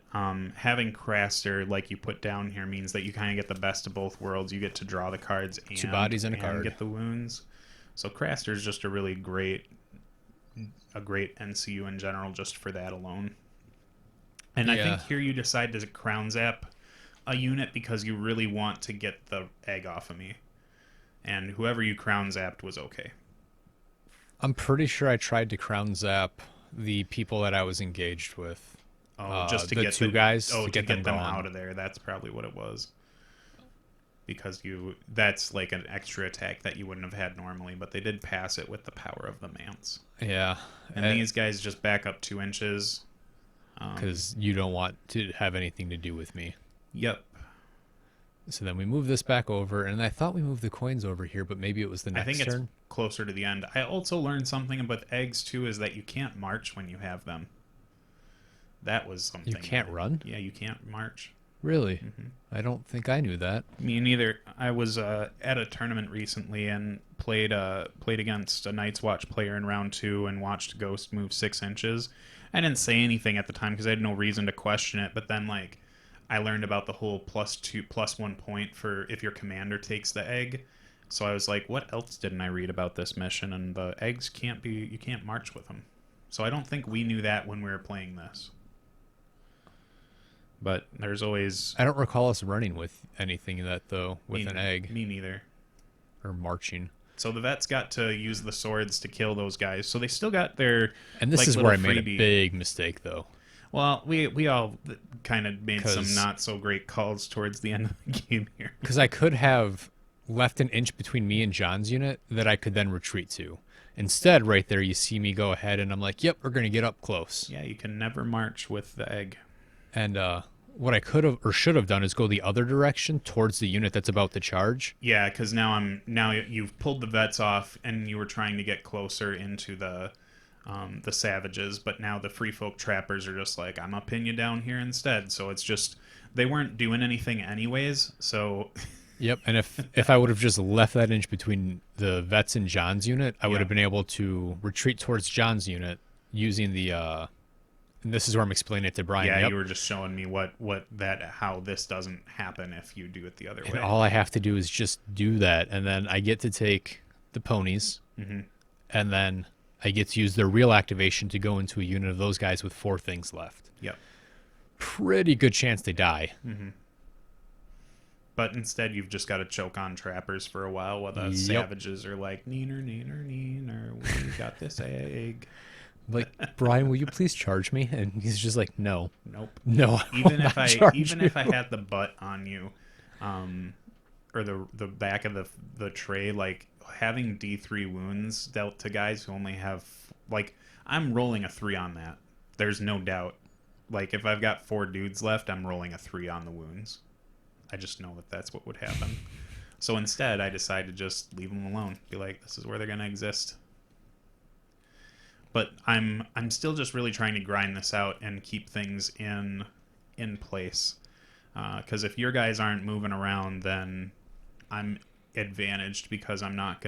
having Crastor, like you put down here, means that you kind of get the best of both worlds. You get to draw the cards and 2 bodies and a card. Get the wounds. So Crastor is just a really great NCU in general, just for that alone. And I think here you decide to crown zap a unit because you really want to get the egg off of me. And whoever you crown zapped was okay. I'm pretty sure I tried to crown zap the people that I was engaged with. Oh, just to the get 2 guys to get them gone. out of there. That's probably what it was. Because that's like an extra attack that you wouldn't have had normally, but they did pass it with the power of the Mance. Yeah. And these guys just back up 2 inches. Because you don't want to have anything to do with me. Yep. So then we move this back over, and I thought we moved the coins over here, but maybe it was the next turn. I think it's closer to the end. I also learned something about eggs, too, is that you can't march when you have them. That was something. You can't run? Yeah, you can't march. Really? Mm-hmm. I don't think I knew that. Me neither. I was at a tournament recently and played against a Night's Watch player in round 2 and watched Ghost move 6 inches. I didn't say anything at the time because I had no reason to question it, but then like I learned about the whole +1 point for if your commander takes the egg. So I was like, what else didn't I read about this mission? And the eggs you can't march with them. So I don't think we knew that when we were playing this. But there's always... I don't recall us running with anything that, though, with an egg. Me neither. Or marching. So the vets got to use the swords to kill those guys. So they still got their... And this is where I made a big mistake, though. Well, we all kind of made some not so great calls towards the end of the game here. Because I could have left an inch between me and John's unit that I could then retreat to. Instead, right there, you see me go ahead, and I'm like, yep, we're going to get up close. Yeah, you can never march with the egg. And what I could have or should have done is go the other direction towards the unit that's about to charge. Yeah, because now you've pulled the vets off, and you were trying to get closer into the savages, but now the free folk trappers are just like, I'm gonna pin you down here instead. So it's just they weren't doing anything anyways. So yep. And if I would have just left that inch between the vets and John's unit, I would have been able to retreat towards John's unit using the. And this is where I'm explaining it to Brian. Yeah, you were just showing me how this doesn't happen if you do it the other way. And all I have to do is just do that, and then I get to take the ponies, and then I get to use their real activation to go into a unit of those guys with 4 things left. Yep. Pretty good chance they die. But instead, you've just got to choke on trappers for a while the Yep. savages are like, neener, neener, neener, we got this egg. Like, Brian, will you please charge me? And he's just like, no, Nope. no, I will not charge Even you. if I had the butt on you, um, or the back of the tray, like having D3 wounds dealt to guys who only have like I'm rolling a 3 on that. There's no doubt. Like if I've got 4 dudes left, I'm rolling a 3 on the wounds. I just know that that's what would happen. So instead, I decided to just leave them alone. Be like, this is where they're gonna exist. But I'm still just really trying to grind this out and keep things in place. Because if your guys aren't moving around, then I'm advantaged because I'm not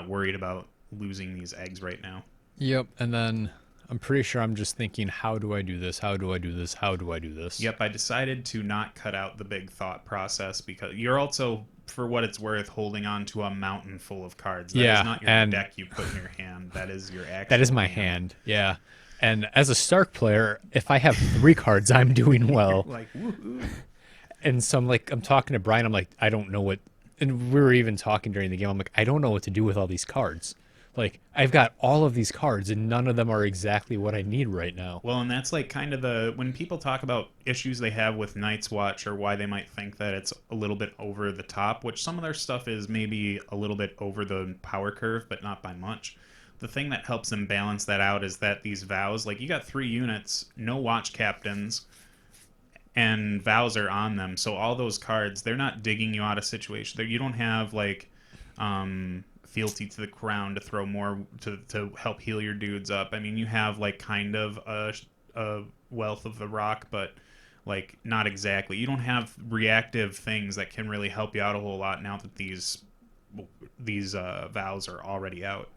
worried about losing these eggs right now. Yep. And then I'm pretty sure I'm just thinking, how do I do this? How do I do this? How do I do this? Yep, I decided to not cut out the big thought process because you're also, for what it's worth, holding on to a mountain full of cards. That is not your deck you put in your hand. That is your actual That is my hand. Yeah. And as a Stark player, if I have 3 cards, I'm doing well. Like, woohoo. And so I'm talking to Brian. I'm like, I don't know what. And we were even talking during the game. I'm like, I don't know what to do with all these cards. Like, I've got all of these cards, and none of them are exactly what I need right now. Well, and that's like kind of when people talk about issues they have with Night's Watch or why they might think that it's a little bit over the top, which some of their stuff is maybe a little bit over the power curve, but not by much. The thing that helps them balance that out is that these vows, like you got 3 units, no watch captains, and vows are on them. So all those cards, they're not digging you out of situation. You don't have like fealty to the crown to throw more to help heal your dudes up. I mean, you have like kind of a wealth of the rock, but like not exactly. You don't have reactive things that can really help you out a whole lot now that these vows are already out.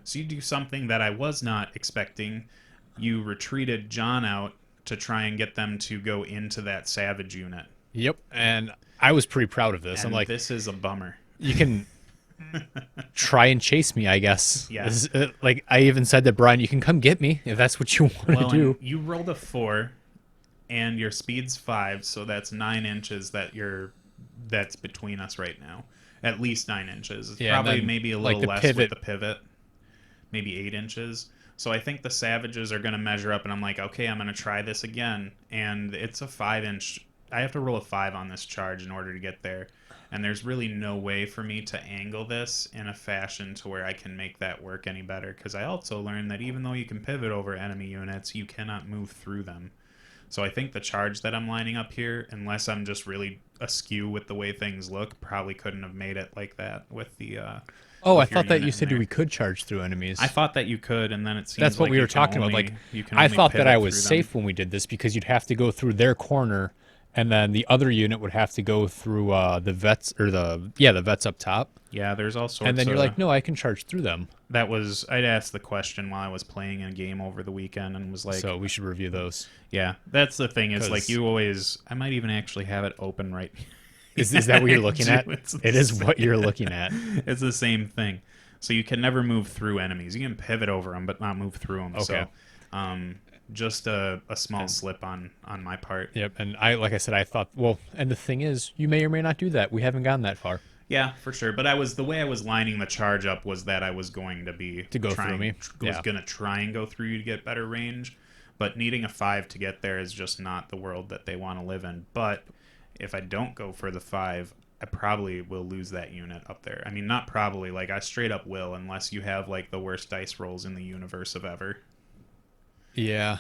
So you do something that I was not expecting. You retreated John out to try and get them to go into that savage unit. Yep. And I was pretty proud of this. And I'm like, this is a bummer. You can try and chase me, I guess. Yeah. Like I even said to Brian, you can come get me if that's what you want to do. You rolled a 4, and your speed's 5, so that's 9 inches that's between us right now. At least 9 inches. It's probably maybe a little less with the pivot. Maybe 8 inches. So I think the savages are going to measure up, and I'm like, okay, I'm going to try this again. And it's a 5-inch. I have to roll a 5 on this charge in order to get there. And there's really no way for me to angle this in a fashion to where I can make that work any better. Because I also learned that even though you can pivot over enemy units, you cannot move through them. So I think the charge that I'm lining up here, unless I'm just really askew with the way things look, probably couldn't have made it like that with the... Oh, I thought that you said we could charge through enemies. I thought that you could, and then it seems that's what like we were talking about. Like, I thought that I was safe when we did this because you'd have to go through their corner, and then the other unit would have to go through the vets or the vets up top. Yeah, there's all sorts. And then you're like, no, I can charge through them. I'd asked the question while I was playing a game over the weekend, and was like, so we should review those. Yeah, that's the thing is like you always. I might even actually have it open right. Is that what you're looking at? It is what you're looking at. It's the same thing. So you can never move through enemies. You can pivot over them, but not move through them. Okay. So, just a small slip on my part. Yep. And like I said, I thought, well, and the thing is, you may or may not do that. We haven't gotten that far. Yeah, for sure. But the way I was lining the charge up was that I was going to go through me. Was going to try and go through you to get better range. But needing a 5 to get there is just not the world that they want to live in. But if I don't go for the 5, I probably will lose that unit up there. I mean, not probably. Like, I straight up will, unless you have, like, the worst dice rolls in the universe of ever. Yeah.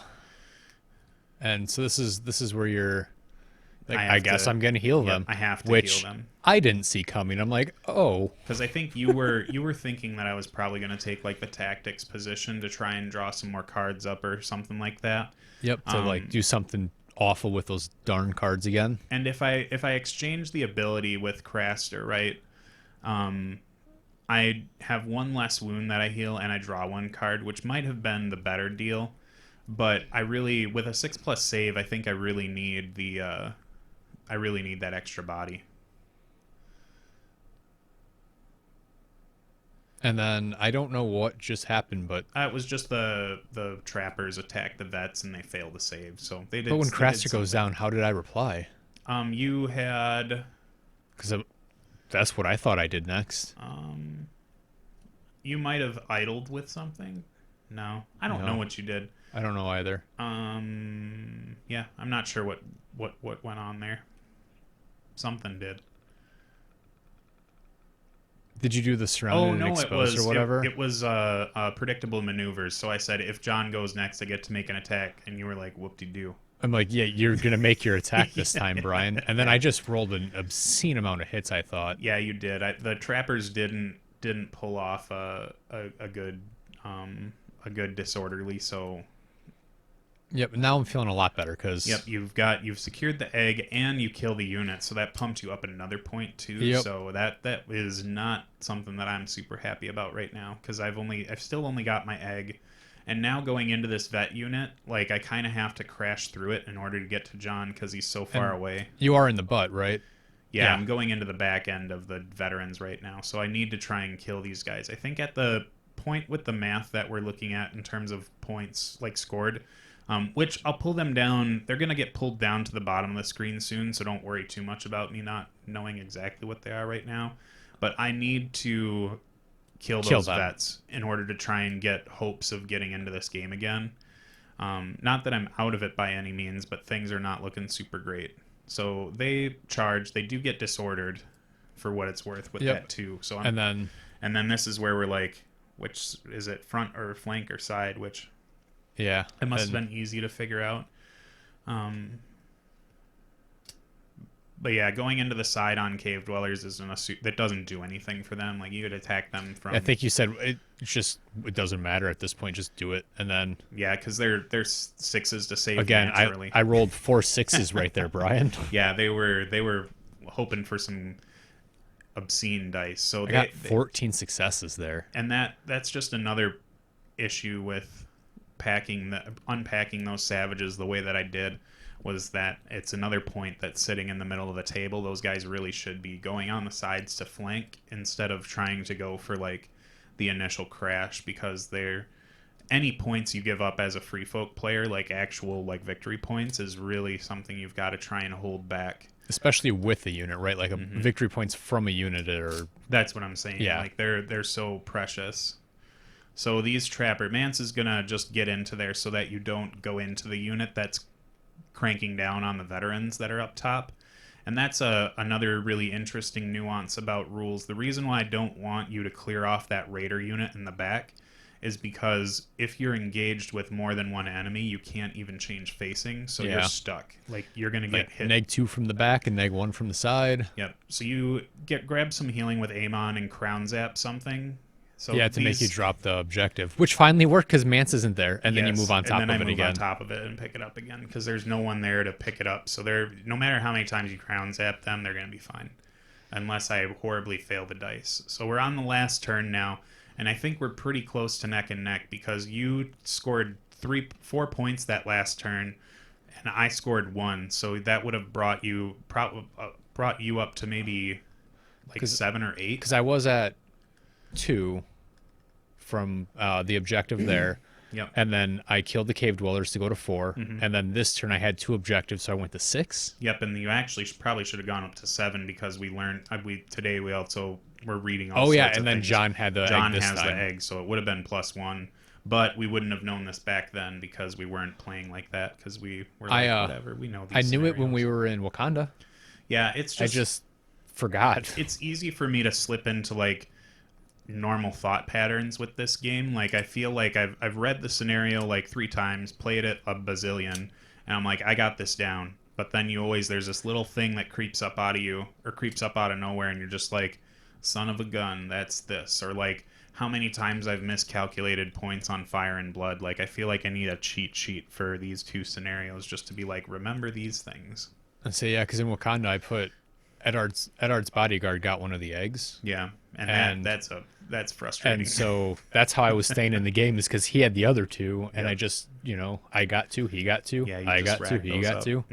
And so this is where you're... Like, I guess I'm going to heal them. I have to heal them. I didn't see coming. I'm like, oh. Because I think you were thinking that I was probably going to take, like, the tactics position to try and draw some more cards up or something like that. Yep, to, like, do something awful with those darn cards again. And if I exchange the ability with Crastor, right, I have 1 less wound that I heal, and I draw 1 card, which might have been the better deal. But I really, with a 6+ save, I think I really need that extra body. And then I don't know what just happened, but it was just the trappers attacked the vets and they failed to save. So they did. But when Crastor goes down, how did I reply? You had Because that's what I thought I did next. You might have idled with something. No, I don't know No, what you did. I don't know either. Yeah, I'm not sure what went on there. Something did. Did you do the Oh surrounded and no, it exposed or was whatever? it was predictable maneuvers. So I said if John goes next, I get to make an attack, and you were like, "Whoop-de-doo." I'm like, yeah, you're gonna make your attack this Yeah. time, Brian. And then I just rolled an obscene amount of hits. I thought. Yeah, you did. The trappers didn't pull off a good a good disorderly. So Yep. Now I'm feeling a lot better because. yep, you've secured the egg and you kill the unit, so that pumped you up another point too. Yep. So that is not something that I'm super happy about right now because I've still only got my egg, and now going into this vet unit, like I kind of have to crash through it in order to get to John because he's so far And away. you are in the butt, right? Yeah, I'm going into the back end of the veterans right now, so I need to try and kill these guys. I think at the point with the math that we're looking at in terms of points like scored, which I'll pull them down. They're going to get pulled down to the bottom of the screen soon, so don't worry too much about me not knowing exactly what they are right now. But I need to kill those them. vets in order to try and get hopes of getting into this game again. Not that I'm out of it by any means, but things are not looking super great. So they charge. They do get disordered for what it's worth with Yep. that too. So And then this is where we're like, which is it, front or flank or side? Which yeah, it must and have been easy to figure out. But yeah, going into the side on cave dwellers isn't a that doesn't do anything for them. Like you could attack them from. I think you said it doesn't matter at this point. Just do it, and then Yeah, because they're sixes to save again, naturally. I rolled 4 6s right there, Brian. Yeah, they were hoping for some obscene dice. So I got 14 successes there. and that's just another issue with unpacking those savages the way that I did, was that it's another point that's sitting in the middle of the table. Those guys really should be going on the sides to flank instead of trying to go for like the initial crash, because they're any points you give up as a free folk player, like actual like victory points, is really something you've got to try and hold back. Especially with a unit, right? Like a victory points from a unit or That's what I'm saying. Yeah. Like they're so precious. So these trapper Mance is gonna just get into there so that you don't go into the unit that's cranking down on the veterans that are up top. And that's another really interesting nuance about rules. The reason why I don't want you to clear off that raider unit in the back is because if you're engaged with more than one enemy, you can't even change facing, so you're Yeah. stuck. Like you're gonna get like hit. neg 2 from the back and neg 1 from the side. Yep. So you grab some healing with Amon and crown zap something. So Yeah, to make you drop the objective, which finally worked because Mance isn't there, and then you Yes, move on top and then of I it move again. on top of it and pick it up again because there's no one there to pick it up. So they're no matter how many times you crown zap them, they're gonna be fine, unless I horribly fail the dice. So we're on the last turn now, and I think we're pretty close to neck and neck because you scored 4 points that last turn, and I scored 1. So that would have brought you up to maybe like 7 or 8. Because I was at 2 from the objective there. Yep. And then I killed the cave dwellers to go to 4. And then this turn I had 2 objectives, so I went to 6. Yep, and you actually probably should have gone up to 7 because we learned today we also were reading all sorts of and then things. John had the John egg this has time. the egg, so it would have been +1, but we wouldn't have known this back then because we weren't playing like that because we were like, whatever, we know these I knew it when we scenarios. were in Wakanda. Yeah, it's I just forgot. it's easy for me to slip into like normal thought patterns with this game. Like I feel like I've read the scenario like 3 times, played it a bazillion, and I'm like, I got this down. But then there's this little thing that creeps up out of you or creeps up out of nowhere, and you're just like, son of a gun, that's this. Or like how many times I've miscalculated points on Fire and Blood. Like I feel like I need a cheat sheet for these 2 scenarios just to be like, remember these things. And so yeah, because in Wakanda I put Eddard's bodyguard got one of the eggs. Yeah, And- that's frustrating. And so that's how I was staying in the game, is because he had the other 2, and Yep. I just, I got 2, he got 2, Yeah, you I just got 2, rack he those got up. 2.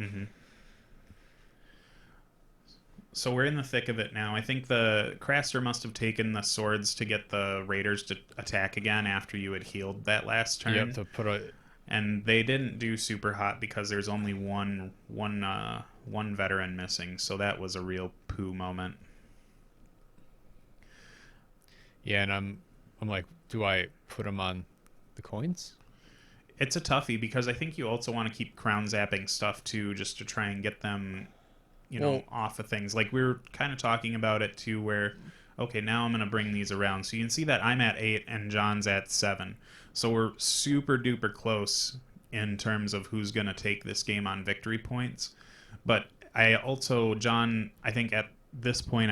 So we're in the thick of it now. I think the Crastor must have taken the swords to get the raiders to attack again after you had healed that last turn. Yep, to put a And they didn't do super hot because there's only one one veteran missing, so that was a real poo moment. Yeah, and I'm like, do I put them on the coins? It's a toughie because I think you also want to keep crown zapping stuff too, just to try and get them, Well, off of things. Like we were kind of talking about it too, where okay, now I'm gonna bring these around. So you can see that I'm at 8 and John's at 7. So we're super duper close in terms of who's gonna take this game on victory points. But I also, John, I think at this point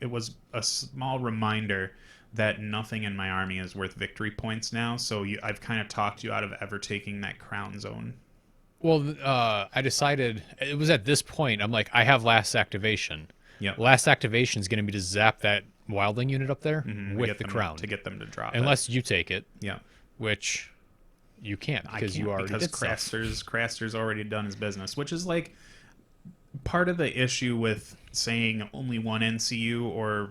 it was a small reminder that nothing in my army is worth victory points now. So I've kind of talked you out of ever taking that crown zone. well, I decided it was at this point. I'm like, I have last activation. Yep. Last activation is going to be to zap that wildling unit up there with the crown, to get them to drop unless you take it. Yeah. Which you can't I because can't you already because did stuff. Crastor's already done his business, which is like part of the issue with saying only one NCU or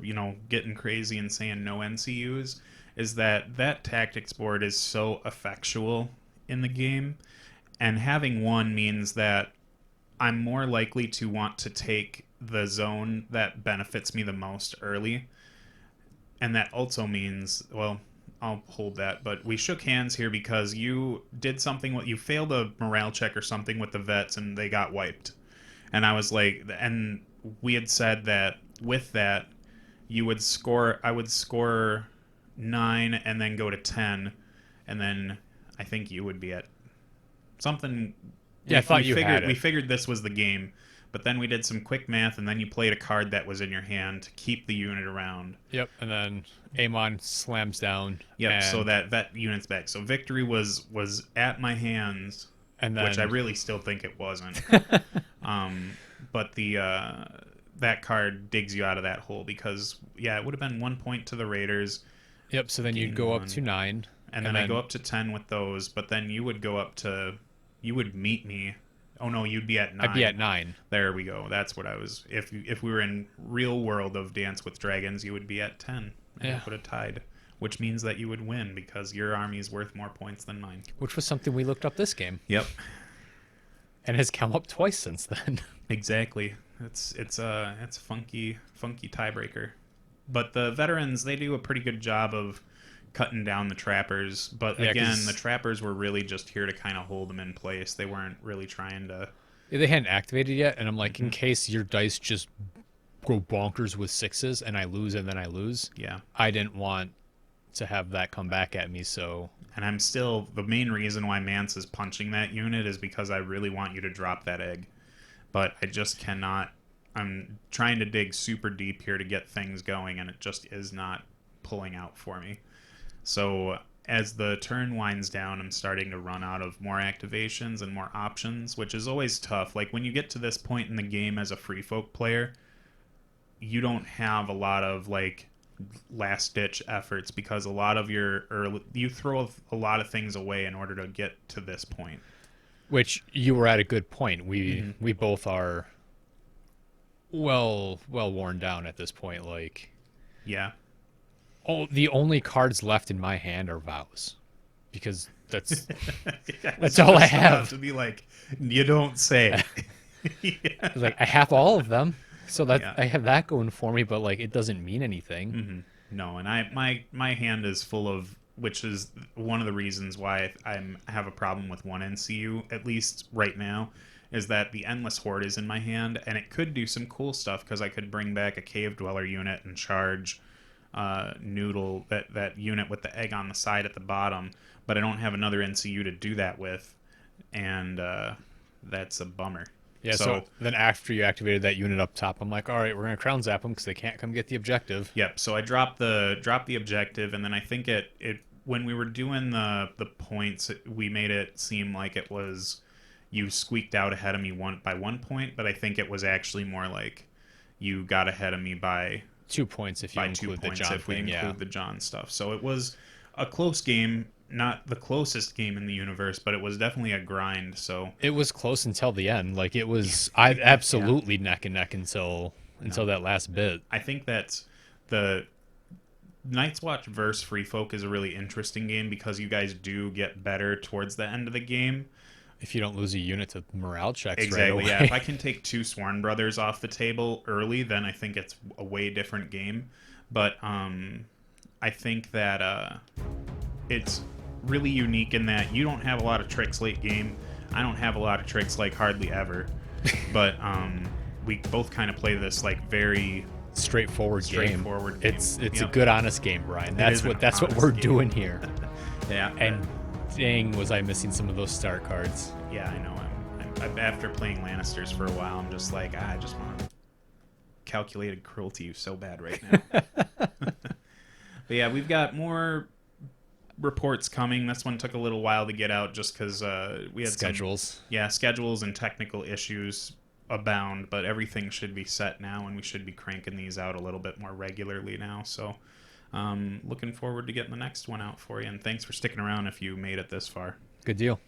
getting crazy and saying no NCUs is that tactics board is so effectual in the game, and having one means that I'm more likely to want to take the zone that benefits me the most early, and that also means, well, I'll hold that, but we shook hands here because you did something, you failed a morale check or something with the vets and they got wiped. And I was like, and we had said that with that, I would score 9 and then go to 10, and then I think you would be at something. Yeah, I thought you had it. We figured this was the game, but then we did some quick math, and then you played a card that was in your hand to keep the unit around. Yep, and then Amon slams down. Yep, so that unit's back. So victory was at my hands, and then, which I really still think it wasn't. But that card digs you out of that hole because it would have been 1 point to the Raiders. Yep, so then you'd go up to 9. And then I go up to 10 with those, but then you would you would meet me. Oh no, you'd be at 9. I'd be at 9. There we go. That's what I was. If we were in real world of Dance with Dragons, you would be at 10. And it would have tied, which means that you would win because your army is worth more points than mine. Which was something we looked up this game. Yep. And has come up twice since then. Exactly. It's a funky tiebreaker. But the veterans, they do a pretty good job of cutting down the trappers. But again, the trappers were really just here to kind of hold them in place. They weren't really trying to. They hadn't activated yet, and I'm like, in case your dice just go bonkers with 6s and I lose and then I lose. Yeah. I didn't want to have that come back at me, so. And I'm still, the main reason why Mance is punching that unit is because I really want you to drop that egg. But I just cannot. I'm trying to dig super deep here to get things going, and it just is not pulling out for me. So as the turn winds down, I'm starting to run out of more activations and more options, which is always tough. Like when you get to this point in the game as a free folk player, you don't have a lot of like last ditch efforts because a lot of you throw a lot of things away in order to get to this point. Which you were at a good point. We both are well worn down at this point. Like, yeah. Oh, the only cards left in my hand are vows, because that's that's all I have. To be like, you don't say. Yeah. Like I have all of them, so that I have that going for me. But like, it doesn't mean anything. Mm-hmm. No, and my hand is full of, which is one of the reasons why I have a problem with one NCU, at least right now, is that the Endless Horde is in my hand, and it could do some cool stuff because I could bring back a Cave Dweller unit and charge Noodle, that unit with the egg on the side at the bottom, but I don't have another NCU to do that with, and that's a bummer. Yeah, so then after you activated that unit up top, I'm like, all right, we're going to crown zap them because they can't come get the objective. Yep, so I dropped the objective, and then I think it when we were doing the points, we made it seem like it was you squeaked out ahead of me by 1 point, but I think it was actually more like you got ahead of me by 2 points if you include the John if we include the John stuff. So it was a close game, not the closest game in the universe, but it was definitely a grind. So it was close until the end. Like it was, I absolutely neck and neck until that last bit. I think that's the Night's Watch versus Free Folk is a really interesting game because you guys do get better towards the end of the game. if you don't lose a unit to morale checks right Exactly. away. Yeah. If I can take two Sworn Brothers off the table early, then I think it's a way different game. But I think that it's really unique in that you don't have a lot of tricks late game. I don't have a lot of tricks like hardly ever. But we both kind of play this like very Straightforward game. It's Yep. a good honest game, Brian. That's what we're game. doing here. Yeah. And dang, was I missing some of those start cards. Yeah, I know. I'm after playing Lannisters for a while, I'm just like, I just want calculated cruelty so bad right now. But yeah, we've got more reports coming. This one took a little while to get out just because we had schedules. Schedules and technical issues abound, but everything should be set now, and we should be cranking these out a little bit more regularly now. So looking forward to getting the next one out for you, and thanks for sticking around if you made it this far. Good deal.